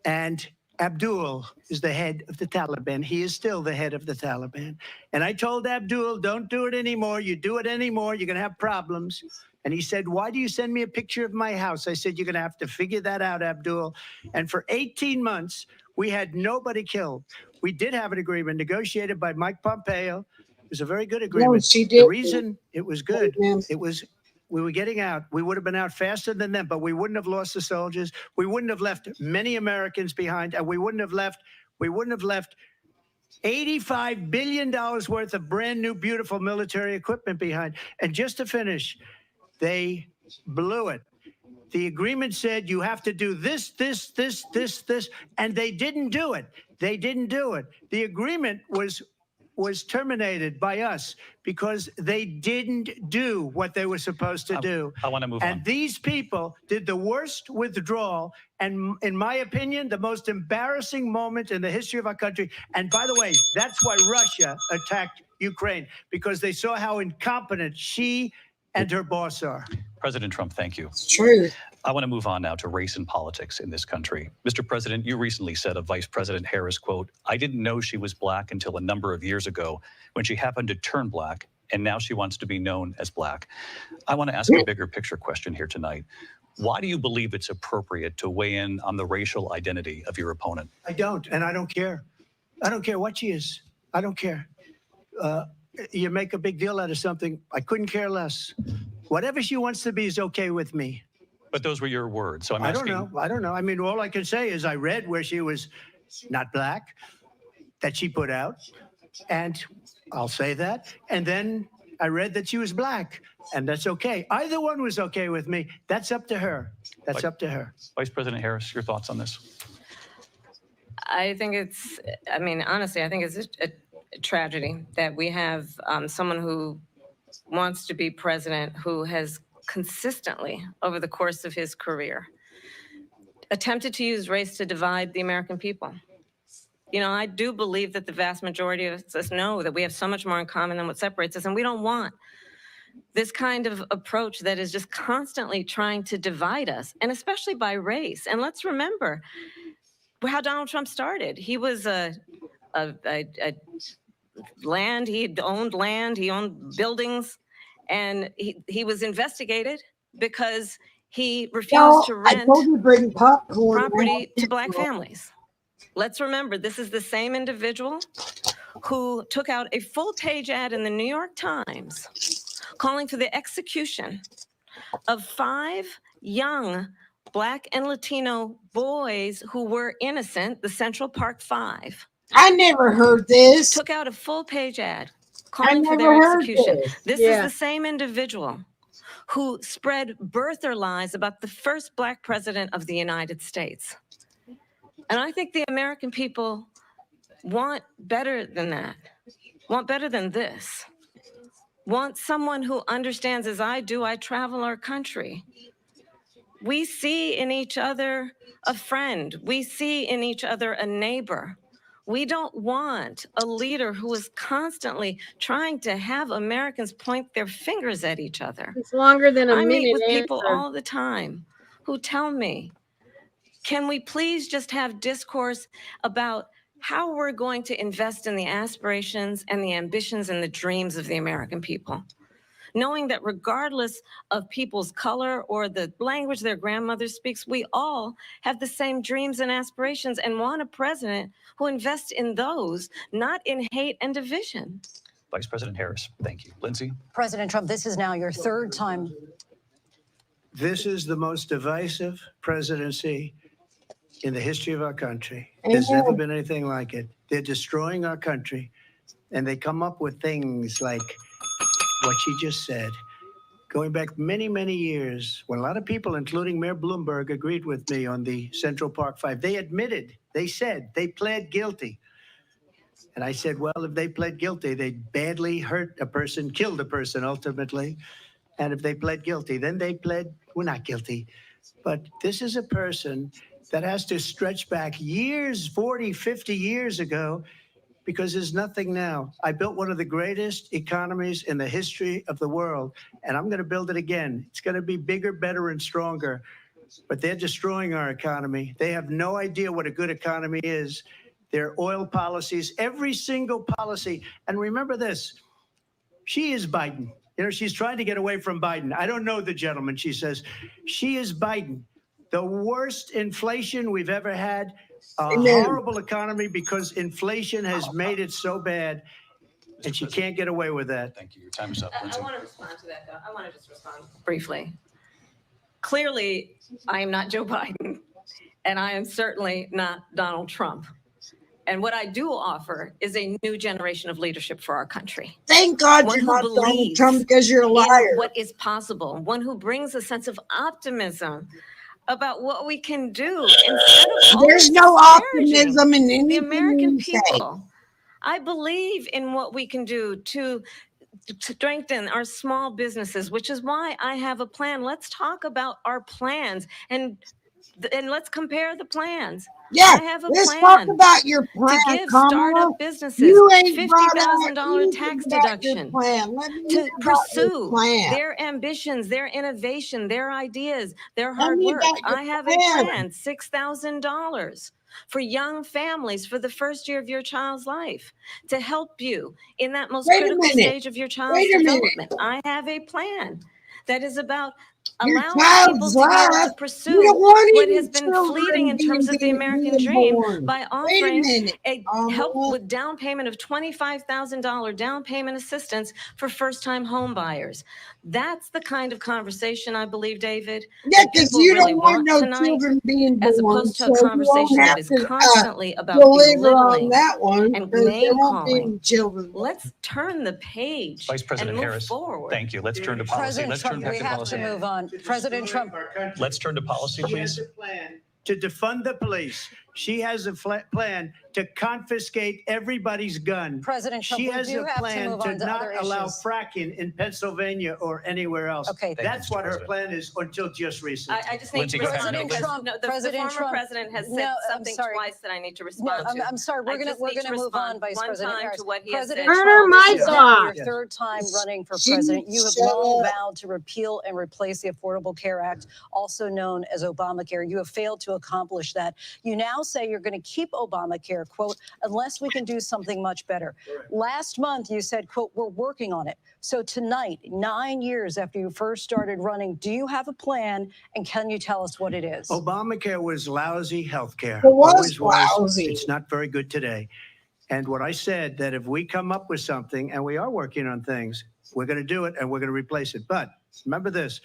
And Abdul is the head of the Taliban. He is still the head of the Taliban. And I told Abdul, don't do it anymore. You do it anymore, you're going to have problems. And he said, why do you send me a picture of my house? I said, you're going to have to figure that out, Abdul. And for 18 months, we had nobody killed. We did have an agreement negotiated by Mike Pompeo. It was a very good agreement. she The did. reason it was good, Yes. it was we were getting out. We would have been out faster than them, but we wouldn't have lost the soldiers. We wouldn't have left many Americans behind, and we wouldn't have left $85 billion worth of brand new, beautiful military equipment behind. And just to finish, they blew it. The agreement said you have to do this, and they didn't do it. They didn't do it. The agreement was terminated by us because they didn't do what they were supposed to do. I want to move And on. these people did the worst withdrawal, and in my opinion, the most embarrassing moment in the history of our country. And by the way, that's why Russia attacked Ukraine, because they saw how incompetent she and her boss are. President Trump, thank you. It's true. I want to move on now to race and politics in this country. Mr. President, you recently said of Vice President Harris, quote, I didn't know she was black until a number of years ago when she happened to turn black, and now she wants to be known as black. I want to ask a bigger picture question here tonight. Why do you believe it's appropriate to weigh in on the racial identity of your opponent? I don't, and I don't care. I don't care what she is. I don't care. You make a big deal out of something. I couldn't care less. Whatever she wants to be is okay with me. But those were your words. So I'm I asking. don't know. I don't know. I mean, all I can say is I read where she was not black, that she put out, and I'll say that. And then I read that she was black, and that's okay. Either one was okay with me. That's up to her. That's up to her. Vice President Harris, your thoughts on this? I think it's, I mean, honestly, I think it's a tragedy that we have someone who wants to be president who has consistently, over the course of his career, attempted to use race to divide the American people. You know, I do believe that the vast majority of us know that we have so much more in common than what separates us, and we don't want this kind of approach that is just constantly trying to divide us, and especially by race. And let's remember how Donald Trump started. He was land, he owned buildings, and he was investigated because he refused to I rent told you to bring popcorn. property to black families. Let's remember, this is the same individual who took out a full-page ad in the New York Times calling for the execution of 5 young Black and Latino boys who were innocent, the Central Park 5. I never heard this. Took out a full-page ad calling for never their heard execution. this. This Yeah. is the same individual who spread birther lies about the first Black president of the United States. And I think the American people want better than that, want better than this, want someone who understands, as I do, I travel our country. We see in each other a friend. We see in each other a neighbor. We don't want a leader who is constantly trying to have Americans point their fingers at each other. It's longer than a I minute. meet with people answer. all the time who tell me, can we please just have discourse about how we're going to invest in the aspirations and the ambitions and the dreams of the American people? Knowing that regardless of people's color or the language their grandmother speaks, we all have the same dreams and aspirations and want a president who invests in those, not in hate and division. Vice President Harris, thank you. Lindsay? President Trump, this is now your third time. This is the most divisive presidency in the history of our country. There's never been anything like it. They're destroying our country, and they come up with things like what she just said, going back many, many years, when a lot of people, including Mayor Bloomberg, agreed with me on the Central Park Five. They admitted, they said, they pled guilty. And I said, well, if they pled guilty, they badly hurt a person, killed a person ultimately. And if they pled guilty, then they pled, we're not guilty. But this is a person that has to stretch back years, 40, 50 years ago, because there's nothing now. I built one of the greatest economies in the history of the world, and I'm going to build it again. It's going to be bigger, better, and stronger. But they're destroying our economy. They have no idea what a good economy is. Their oil policies, every single policy. And remember this, she is Biden. You know, she's trying to get away from Biden. I don't know the gentleman, she says. She is Biden. The worst inflation we've ever had. A horrible economy because inflation has made it so bad, and she can't get away with that. Thank you. Your time is up. I want to respond to that, though. I want to just respond briefly. Clearly, I am not Joe Biden, and I am certainly not Donald Trump. And what I do offer is a new generation of leadership for our country. Thank God One you're who not Donald believes Trump because you're a in liar. what is possible, one who brings a sense of optimism about what we can do instead of There's always no disparaging optimism in the anything American you say. people. I believe in what we can do to strengthen our small businesses, which is why I have a plan. Let's talk about our plans and let's compare the plans. Yeah, I have a let's plan talk about your to plan, give Kamala. startup businesses You ain't brought out $50,000 anything tax about your deduction plan. Let me to hear about your pursue plan. their ambitions, their innovation, their ideas, their Tell hard me work. about your I have plan. a plan, $6,000 for young families for the first year of your child's life to help you in that most Wait a critical minute. stage of your child's Wait a minute. development. I have a plan that is about Your allowing people child's to be able life. to You don't pursue want what any has been children fleeting in terms of the American dream born. by Wait a offering minute. a help Kamala. with down payment of $25,000 down payment assistance for first-time home buyers. That's the kind of conversation I believe, David, Yeah, that because people you really don't want want no tonight, children being as born, opposed to so a you won't conversation that have is to constantly about deliver on belittling that one and because there won't be name-calling. any children. Let's turn the page Vice President and move Harris, forward. thank you. Let's turn to policy. President Let's turn Trump, back we to have policy. to move on. President Trump. Let's turn to policy, She has please. a plan to defund the police. She has a plan to confiscate everybody's gun. President Trump, She we has do a have to plan move to on to not other allow issues. fracking in Pennsylvania or anywhere else. Okay. Thank you, That's Mr. what her President. plan is until just recently. I just need Lindsay, to go ahead. respond President because Trump, no, the President former Trump. president has said No, I'm something sorry. twice that I need to No, respond to. I'm sorry. I We're just gonna need to move on, respond Vice one President time Harris. to what he has President said. Turn her Trump, this mic is now off. your third time running for She president. You have shut long up. vowed to repeal and replace the Affordable Care Act, also known as Obamacare. You have failed to accomplish that. You now say you're going to keep Obamacare, quote, unless we can do something much better. Last month, you said, quote, we're working on it. So tonight, 9 years after you first started running, do you have a plan, and can you tell us what it is? Obamacare was lousy health care. It was Always was. lousy. It's not very good today. And what I said, that if we come up with something, and we are working on things, we're going to do it and we're going to replace it. But remember this,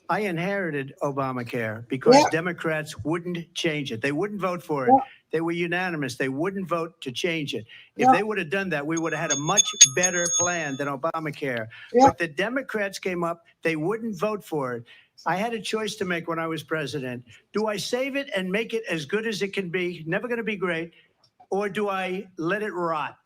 I inherited Obamacare because Yeah. Democrats wouldn't change it. They wouldn't vote for it. Yeah. They were unanimous. They wouldn't vote to change it. If Yeah. they would have done that, we would have had a much better plan than Obamacare. Yeah. But the Democrats came up, they wouldn't vote for it. I had a choice to make when I was president. Do I save it and make it as good as it can be? Never going to be great. Or do I let it rot?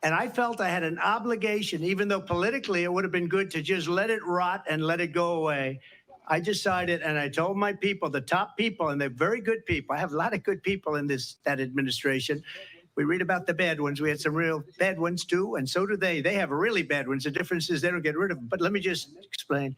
And I felt I had an obligation, even though politically it would have been good to just let it rot and let it go away. I decided, and I told my people, the top people, and they're very good people. I have a lot of good people in that administration. We read about the bad ones. We had some real bad ones too, and so do they. They have really bad ones. The difference is they don't get rid of them. But let me just explain.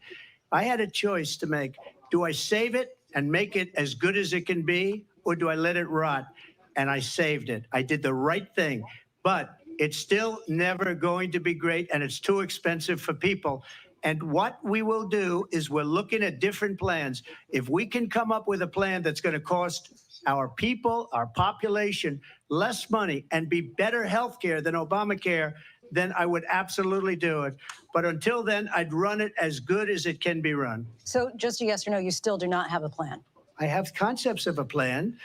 I had a choice to make. Do I save it and make it as good as it can be, or do I let it rot? And I saved it. I did the right thing, but it's still never going to be great, and it's too expensive for people. And what we will do is we're looking at different plans. If we can come up with a plan that's going to cost our people, our population, less money and be better health care than Obamacare, then I would absolutely do it. But until then, I'd run it as good as it can be run. So just a yes or no, you still do not have a plan. I have concepts of a plan.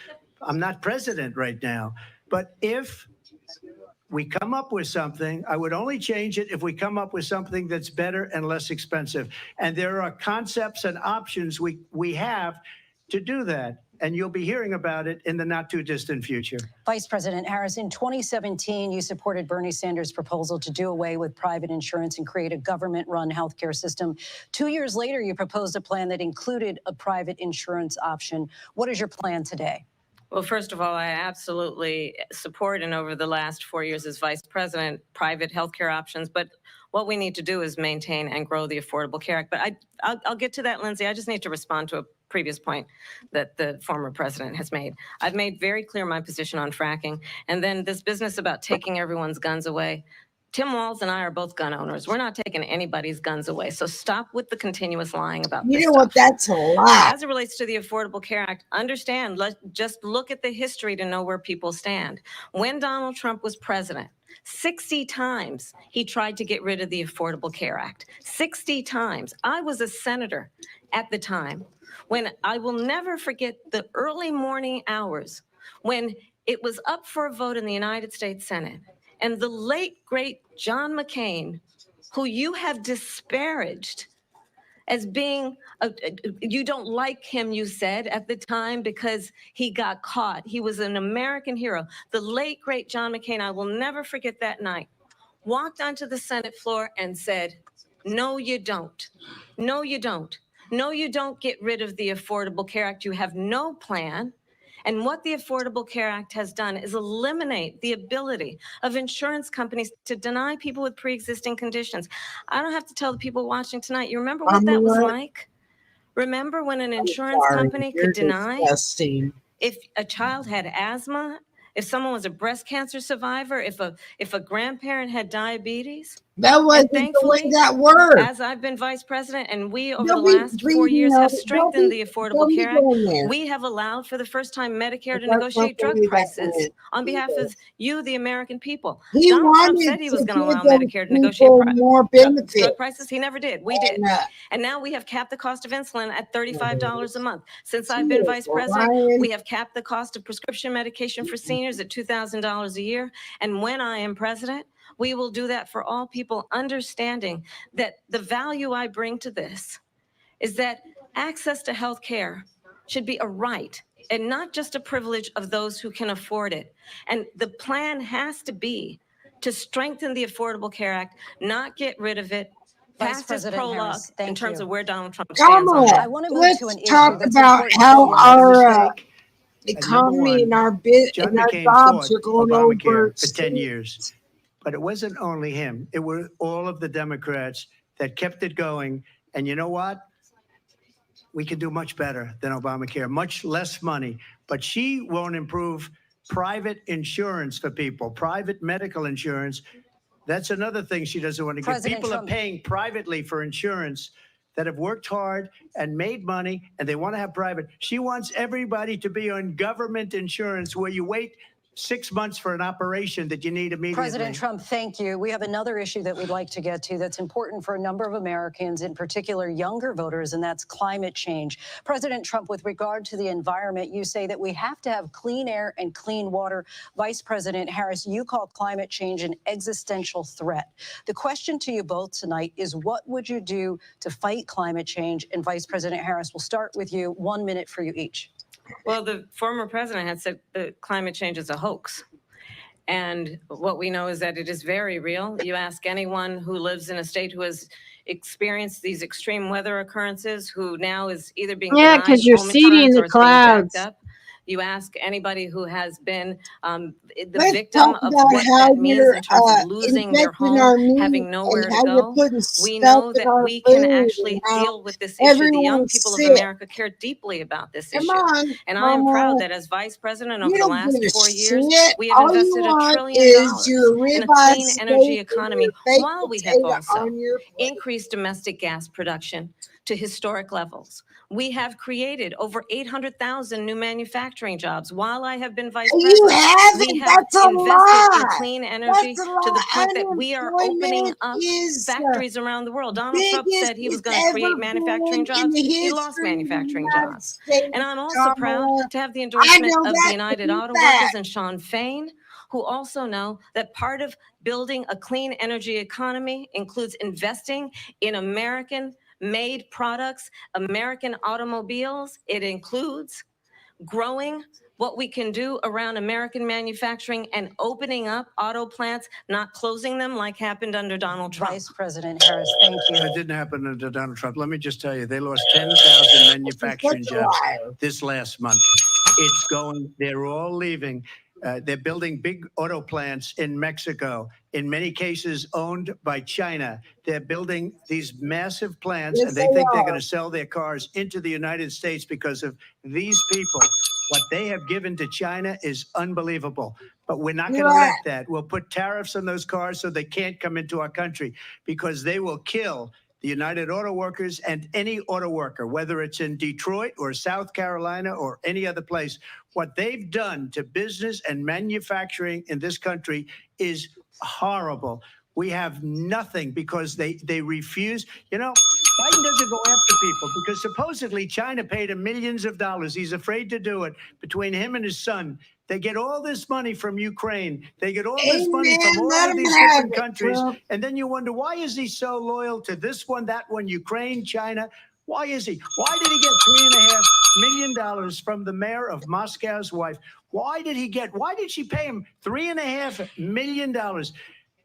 I'm not president right now. But if we come up with something, I would only change it if we come up with something that's better and less expensive. And there are concepts and options we have to do that. And you'll be hearing about it in the not too distant future. Vice President Harris, in 2017, you supported Bernie Sanders' proposal to do away with private insurance and create a government-run healthcare system. 2 years later, you proposed a plan that included a private insurance option. What is your plan today? Well, first of all, I absolutely support, and over the last 4 years as vice president, private healthcare options. But what we need to do is maintain and grow the Affordable Care Act. But I'll get to that, Lindsay. I just need to respond to a previous point that the former president has made. I've made very clear my position on fracking. And then this business about taking everyone's guns away. Tim Walz and I are both gun owners. We're not taking anybody's guns away. So stop with the continuous lying about this You know what? stuff. That's a lie. As it relates to the Affordable Care Act, understand, just look at the history to know where people stand. When Donald Trump was president, 60 times he tried to get rid of the Affordable Care Act. 60 times. I was a senator at the time when I will never forget the early morning hours when it was up for a vote in the United States Senate. And the late, great John McCain, who you have disparaged as being, you don't like him, you said at the time, because he got caught. He was an American hero. The late, great John McCain, I will never forget that night, walked onto the Senate floor and said, no, you don't. No, you don't. No, you don't get rid of the Affordable Care Act. You have no plan. And what the Affordable Care Act has done is eliminate the ability of insurance companies to deny people with pre-existing conditions. I don't have to tell the people watching tonight. You remember what that was like? Remember when an insurance company could deny if a child had asthma, if someone was a breast cancer survivor, if a grandparent had diabetes? That wasn't the way that worked. As I've been vice president, and we over the last 4 years have strengthened the Affordable Care Act, we have allowed for the first time Medicare to negotiate drug prices on behalf of you, the American people. Donald Trump said he was going to allow Medicare to negotiate more drug prices. He never did. We did. And now we have capped the cost of insulin at $35 a month. Since I've been vice president, we have capped the cost of prescription medication for seniors at $2,000 a year. And when I am president, we will do that for all people, understanding that the value I bring to this is that access to health care should be a right and not just a privilege of those who can afford it. And the plan has to be to strengthen the Affordable Care Act, not get rid of it. Vice President prologue Harris, thank in terms you. of where Donald Trump Come stands on that. I on, want to move let's to an issue talk that's about important how for our Number economy one, and our business John and our McCain jobs fought are going over. Obamacare for 10 years. But it wasn't only him. It were all of the Democrats that kept it going. And you know what? We can do much better than Obamacare, much less money. But she won't improve private insurance for people, private medical insurance. That's another thing she doesn't want to give. President People Trump- are paying privately for insurance that have worked hard and made money, and they want to have private. She wants everybody to be on government insurance where you wait 6 months for an operation that you need immediately. President Trump, thank you. We have another issue that we'd like to get to that's important for a number of Americans, in particular younger voters, and that's climate change. President Trump, with regard to the environment, you say that we have to have clean air and clean water. Vice President Harris, you call climate change an existential threat. The question to you both tonight is, what would you do to fight climate change? And Vice President Harris, we'll start with you. 1 minute for you each. Well, the former president had said that climate change is a hoax. And what we know is that it is very real. You ask anyone who lives in a state who has experienced these extreme weather occurrences, who now is either being Yeah, denied 'cause you're Omicrons seeding the or it's being backed clouds. up. You ask anybody who has been the Let's victim talk of about what how that means you're in terms of losing their infecting home, our meat having nowhere and to how you're go. putting We stuff know in that our we can food actually and how deal with this issue. The young everyone's people of sick. America care deeply about this Come issue. on, And I am Mama. proud that as vice president You over the don't last give a 4 years, shit. we have All you invested $1 want trillion is your in a ribeye clean energy steak and economy, your baked while we have potato also on your plate. increased domestic gas production to historic levels. We have created over 800,000 new manufacturing jobs while I have been vice You president. haven't. We have That's a invested in lie. clean energy That's a to the lie. point that we are opening Unemployment up is factories around the world. Donald Trump biggest said he was it's going to ever create manufacturing been in jobs. the He lost history of the manufacturing United jobs. States, And I'm also proud Kamala. to have the I endorsement know of the that to United be Auto fact. Workers and Sean Fain, who also know that part of building a clean energy economy includes investing in American made products, American automobiles. It includes growing what we can do around American manufacturing and opening up auto plants, not closing them like happened under Donald Trump. Vice President Harris, thank you. It didn't happen under Donald Trump. Let me just tell you, they lost 10,000 manufacturing Such a jobs liar. this last month. It's going, they're all leaving. They're building big auto plants in Mexico, in many cases owned by China. They're building these massive plants, Yes, and they they think they're are. going to sell their cars into the United States because of these people. What they have given to China is unbelievable. But we're not going to You're let that. We'll put tariffs on those cars so they can't come into our country, because they will kill the United Auto Workers and any auto worker, whether it's in Detroit or South Carolina or any other place. What they've done to business and manufacturing in this country is horrible. We have nothing because they refuse. You know, Biden doesn't go after people because supposedly China paid him millions of dollars. He's afraid to do it. Between him and his son, they get all this money from Ukraine. They get all this money Amen. from all Let of 'em these have different it, countries. Trump. And then you wonder, why is he so loyal to this one, that one, Ukraine, China? Why is he? Why did he get $3.5 million from the mayor of Moscow's wife? Why did she pay him $3.5 million?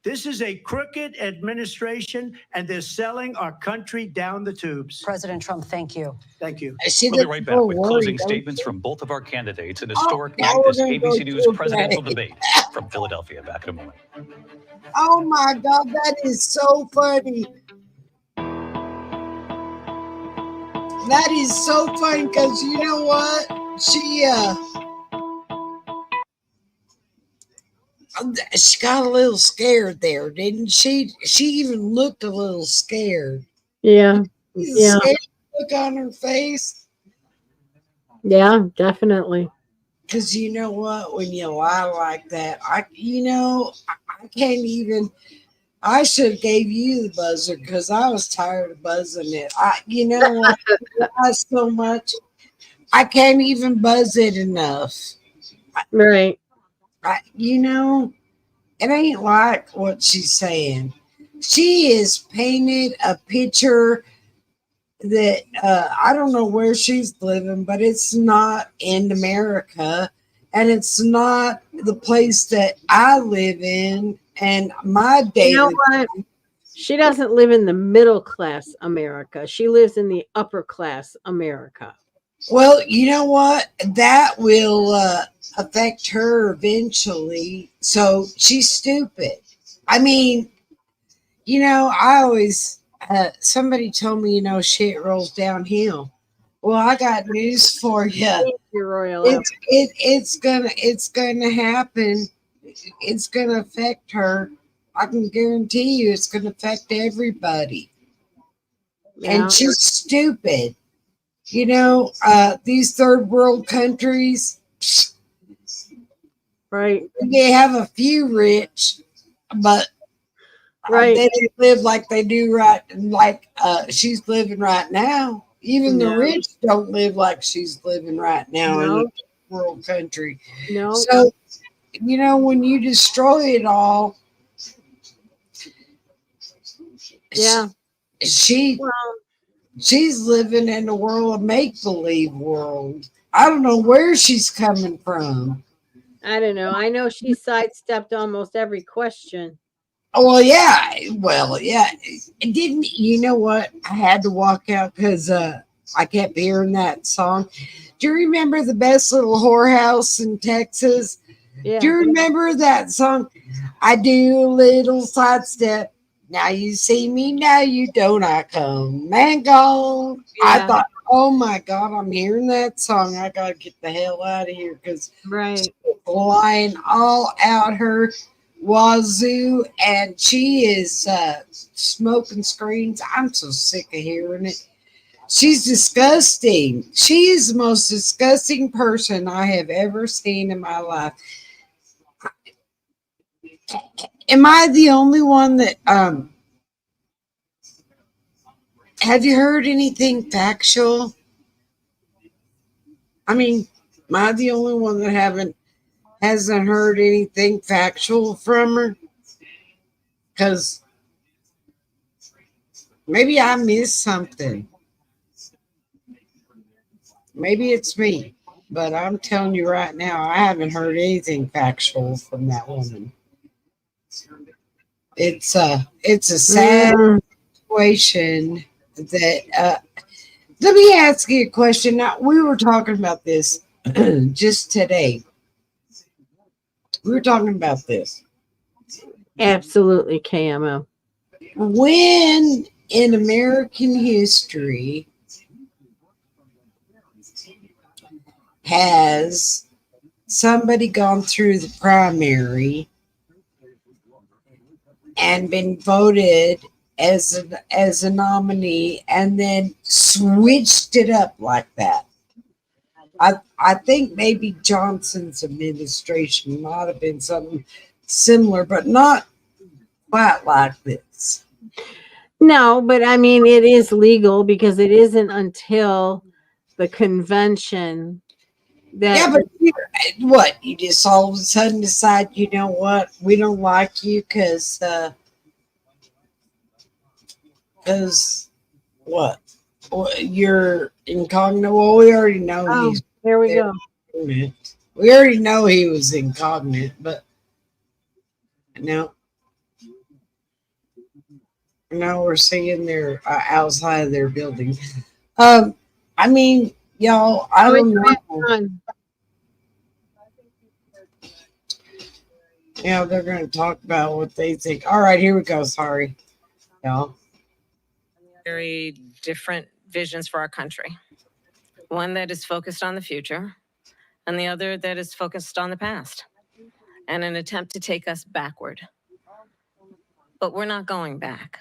This is a crooked administration, and they're selling our country down the tubes. President Trump, thank you. Thank you. She We'll be looks right so back with closing worried, don't statements you? from both of our candidates. An Oh, historic now night, we're this gonna go ABC to News a presidential break. debate from Philadelphia. Back in a moment. Oh my God, that is so funny. That is so funny because you know what? She got a little scared there, didn't she? She even looked a little scared. Yeah. She's a Yeah. scared look on her face. Yeah, definitely. Because you know what? When you lie like that, I can't even. I should have gave you the buzzer because I was tired of buzzing it. You know what? I lie so much, I can't even buzz it enough. Right. It ain't like what she's saying. She is painted a picture that I don't know where she's living, but it's not in America, and it's not the place that I live in. And my daily, You know what? She doesn't live in the middle class America. She lives in the upper class America. well, you know what? That will affect her eventually. So she's stupid. I mean, I always somebody told me, shit rolls downhill. Well, I got news for you. Your royal It's gonna happen. It's gonna affect her. I can guarantee you, it's gonna affect everybody. Yeah. And she's stupid. These third world countries, Right. they have a few rich, but Right. they don't live like they do like she's living right now. Even the No. rich don't live like she's living right now in No. a third world country. No. So, when you destroy it all, Yeah. she's living in a world of make-believe world. I don't know where she's coming from. I don't know. I know she sidestepped almost every question. Well, yeah. It didn't. You know what? I had to walk out because I kept hearing that song. Do you remember the best little whorehouse in Texas? Yeah. Do you remember that song? I do a little sidestep. Now you see me, now you don't. I come and go. I Yeah. thought, oh my God, I'm hearing that song. I got to get the hell out of here because Right. lying all out her wazoo, and she is smoking screens. I'm so sick of hearing it. She's disgusting. She is the most disgusting person I have ever seen in my life. Am I the only one that have you heard anything factual? I mean, am I the only one that hasn't heard anything factual from her? Because maybe I missed something. Maybe it's me. But I'm telling you right now, I haven't heard anything factual from that woman. It's a sad situation that let me ask you a question. Now, we were talking about this just today. We were talking about this. Absolutely, KMO. When in American history has somebody gone through the primary and been voted as a nominee and then switched it up like that? I think maybe Johnson's administration might have been something similar, but not quite like this. No, but I mean, it is legal because it isn't until the convention that. Yeah, but what? You just all of a sudden decide, you know what? We don't like you because what? You're incognito. Well, we already know Oh, he's there we there. go. We already know he was incognito, but now we're seeing their outside of their building. I mean, y'all, I don't know. Yeah, they're going to talk about what they think. All right, here we go. Sorry, y'all. Very different visions for our country. One that is focused on the future, and the other that is focused on the past, and an attempt to take us backward. But we're not going back.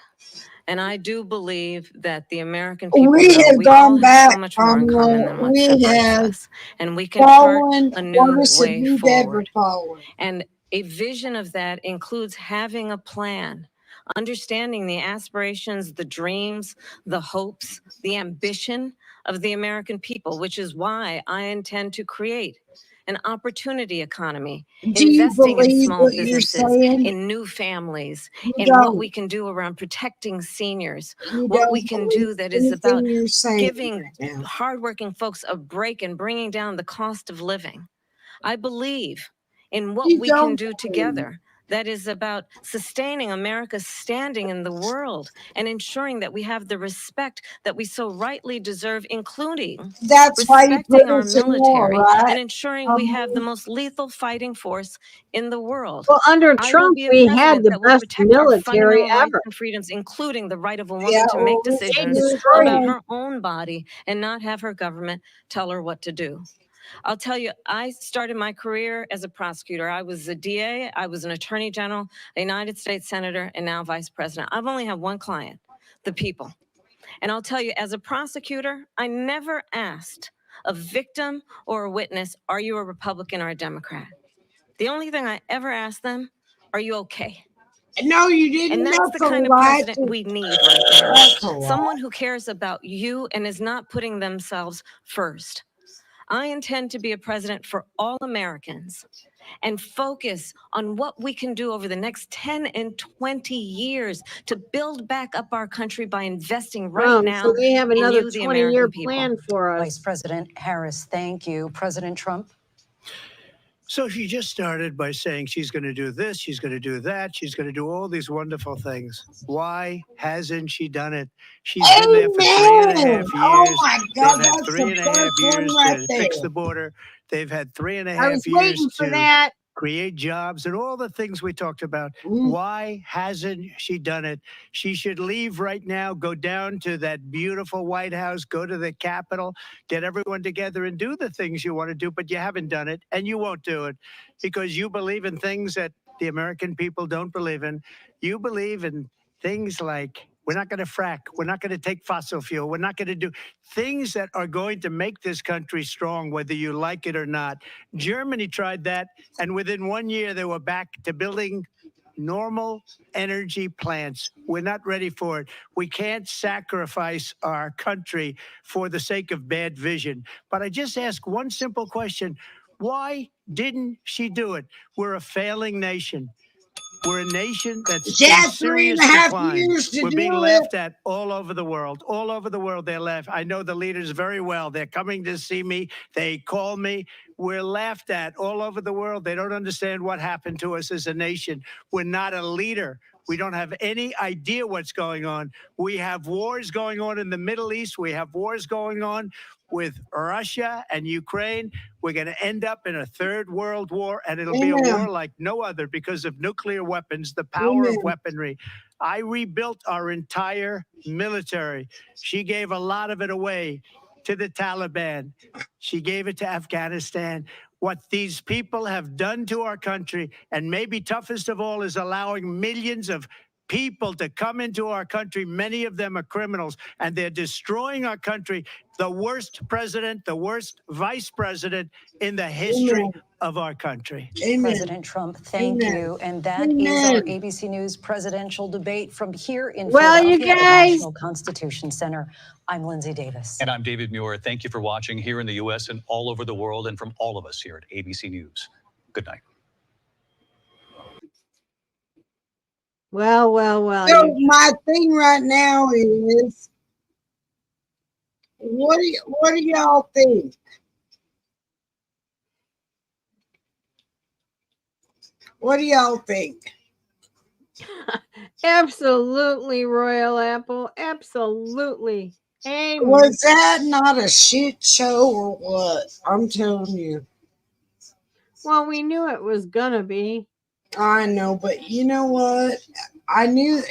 And I do believe that the American people We know have we gone all have back, so much more in common than what we separates have us. And we can chart fallen a new worse than way we've ever forward. fallen. And a vision of that includes having a plan, understanding the aspirations, the dreams, the hopes, the ambition of the American people, which is why I intend to create an opportunity economy, Do you investing in believe small what you're businesses, saying? in new families, You in what don't. we can do around protecting seniors, You what don't we can believe do that is anything about you're saying giving right now. hardworking folks a break and bringing down the cost of living. I believe in what You we can don't do believe. together. That is about sustaining America's standing in the world and ensuring that we have the respect that we so rightly deserve, including That's why you put respecting our us in war, military and right? ensuring we have the most lethal fighting force in the world. Well, under I will Trump, be a we had president the that will best protect our military fundamental rights ever. and freedoms, including the right of a woman Yeah, to make well, They decisions destroyed about it. her own body and not have her government tell her what to do. I'll tell you, I started my career as a prosecutor. I was a DA, I was an attorney general, a United States senator, and now vice president. I've only had one client, the people. And I'll tell you, as a prosecutor, I never asked a victim or a witness, are you a Republican or a Democrat? The only thing I ever asked them, are you okay? No, you didn't. And that's the That's a kind of lie. president we need right now. That's a lie. Someone who cares about you and is not putting themselves first. I intend to be a president for all Americans and focus on what we can do over the next 10 and 20 years to build back up our country by investing right now So they have in another you, the 20-year American people. plan for Vice us. President Harris, thank you. President Trump? So she just started by saying she's going to do this, she's going to do that, she's going to do all these wonderful things. Why hasn't she done it? She's been there for 3.5 Amen. years. Oh my God, They've had that's three the and a half first one years right to there. fix the border. They've had three and a I half was years waiting for to that. create jobs and all the things we talked about. Mm. Why hasn't she done it? She should leave right now, go down to that beautiful White House, go to the Capitol, get everyone together and do the things you want to do, but you haven't done it and you won't do it because you believe in things that the American people don't believe in. You believe in things like we're not going to frack, we're not going to take fossil fuel, we're not going to do things that are going to make this country strong, whether you like it or not. Germany tried that, and within 1 year, they were back to building normal energy plants. We're not ready for it. We can't sacrifice our country for the sake of bad vision. But I just ask one simple question. Why didn't she do it? We're a failing nation. We're a nation that's She in had serious 3.5 decline. years to We're do being it. laughed at all over the world. All over the world, they're laughed. I know the leaders very well. They're coming to see me. They call me. We're laughed at all over the world. They don't understand what happened to us as a nation. We're not a leader. We don't have any idea what's going on. We have wars going on in the Middle East. We have wars going on with Russia and Ukraine. We're going to end up in a third world war, and it'll be a Amen. war like no other because of nuclear weapons, the power Amen. of weaponry. I rebuilt our entire military. She gave a lot of it away to the Taliban. She gave it to Afghanistan. What these people have done to our country, and maybe toughest of all, is allowing millions of people to come into our country. Many of them are criminals, and they're destroying our country. The worst president, the worst vice president in the history Amen. of our country. Amen. President Trump, thank Amen. you. And that is our Amen. ABC News presidential debate from here in Well, you Philadelphia at the guys. National Constitution Center. I'm Lindsay Davis. And I'm David Muir. Thank you for watching here in the U.S. and all over the world, and from all of us here at ABC News. Good night. Well, well, well. So my thing right now is, what do y'all think? What do y'all think? Absolutely, Royal Apple. Absolutely. Amen. Was that not a shit show or what? I'm telling you. Well, we knew it was gonna be. I know, but you know what? I knew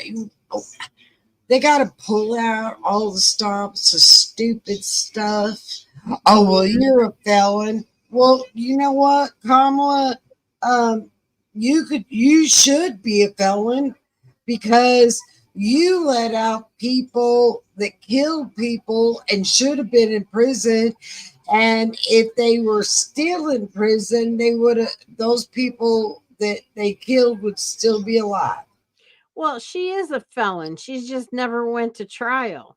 they got to pull out all the stops, the stupid stuff. Oh, well, you're a felon. Well, you know what, Kamala? You should be a felon because you let out people that killed people and should have been in prison. And if they were still in prison, they would have, those people that they killed would still be alive. Well, she is a felon. She's just never went to trial.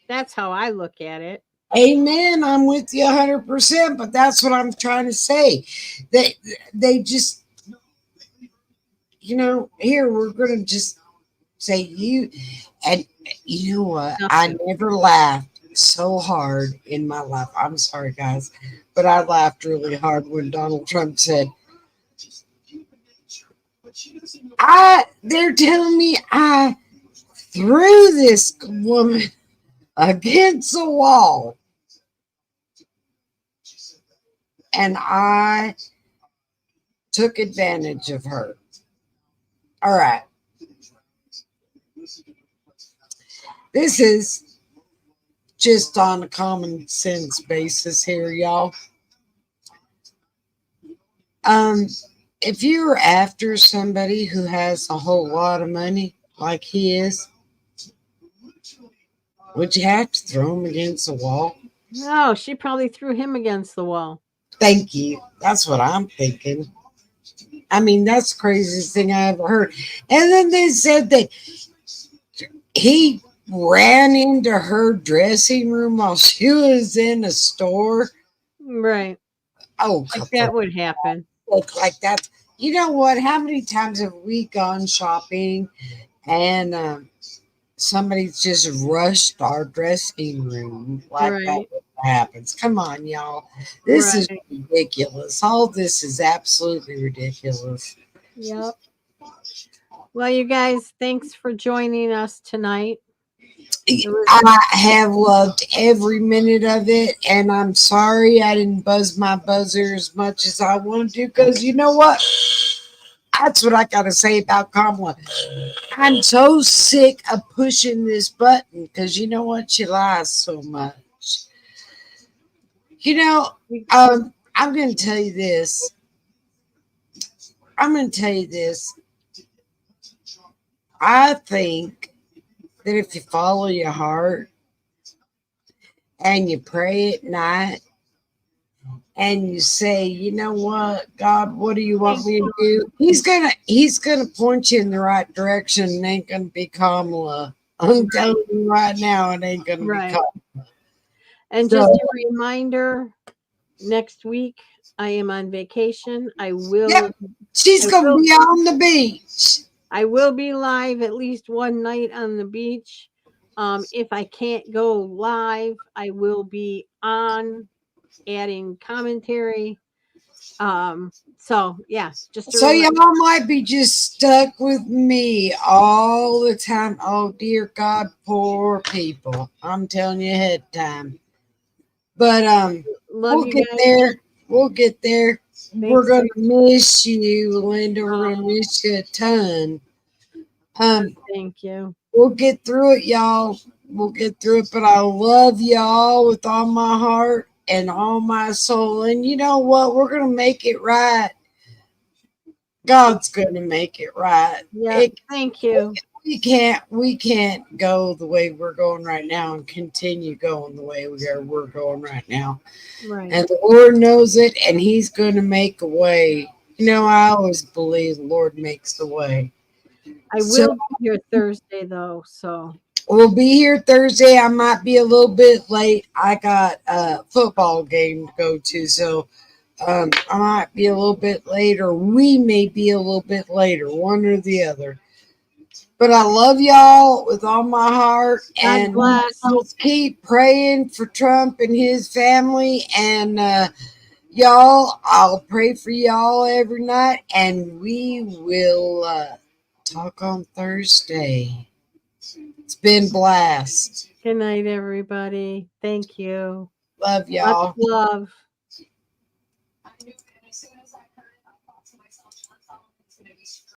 That's how I look at it. Amen. I'm with you 100%, but that's what I'm trying to say. They just, here we're going to just say you, and you know what? I never laughed so hard in my life. I'm sorry, guys, but I laughed really hard when Donald Trump said, they're telling me I threw this woman against a wall and I took advantage of her. All right. This is just on a common sense basis here, y'all. If you're after somebody who has a whole lot of money like he is, would you have to throw him against the wall? No, she probably threw him against the wall. Thank you. That's what I'm thinking. I mean, that's the craziest thing I ever heard. And then they said that he ran into her dressing room while she was in a store. Right. Oh, Like that would happen. like that. You know what? How many times have we gone shopping and somebody's just rushed our dressing room like that Right. with happens. Come on, y'all. This is Right. ridiculous. All this is absolutely ridiculous. Yep. Well, you guys, thanks for joining us tonight. It was- I have loved every minute of it, and I'm sorry I didn't buzz my buzzer as much as I wanted to, because you know what? That's what I got to say about Kamala. I'm so sick of pushing this button, because you know what? She lies so much. You know, I'm going to tell you this. I think that if you follow your heart and you pray at night and you say, you know what, God, what do you want me to do? He's gonna point you in the right direction. It ain't gonna be Kamala. I'm telling you right now, it ain't gonna be Right. Kamala. And So- just a reminder, next week I am on vacation. I will Yep. She's I gonna will- be on the beach. I will be live at least one night on the beach. If I can't go live, I will be on adding commentary. So yeah, just a So reminder. y'all might be just stuck with me all the time. Oh dear God, poor people. I'm telling you ahead of time. But Love we'll you get guys. there. We'll get there. We're Thanks, gonna miss you, Linda. We're gonna miss you a ton. Thank you. We'll get through it, y'all. We'll get through it. But I love y'all with all my heart and all my soul. And you know what? We're gonna make it right. God's gonna make it right. Yeah, thank you. We can't go the way we're going right now and continue going the way we're going right now. Right. And the Lord knows it, and He's going to make a way. You know, I always believe the Lord makes the way. I will be here Thursday though, so We'll be here Thursday. I might be a little bit late. I got a football game to go to, so I might be a little bit late, or we may be a little bit later, one or the other. But I love y'all with all my heart, God and bless. let's keep praying for Trump and his family. And y'all, I'll pray for y'all every night, and we will talk on Thursday. It's been blast. Good night, everybody. Thank you. Love y'all. Much love.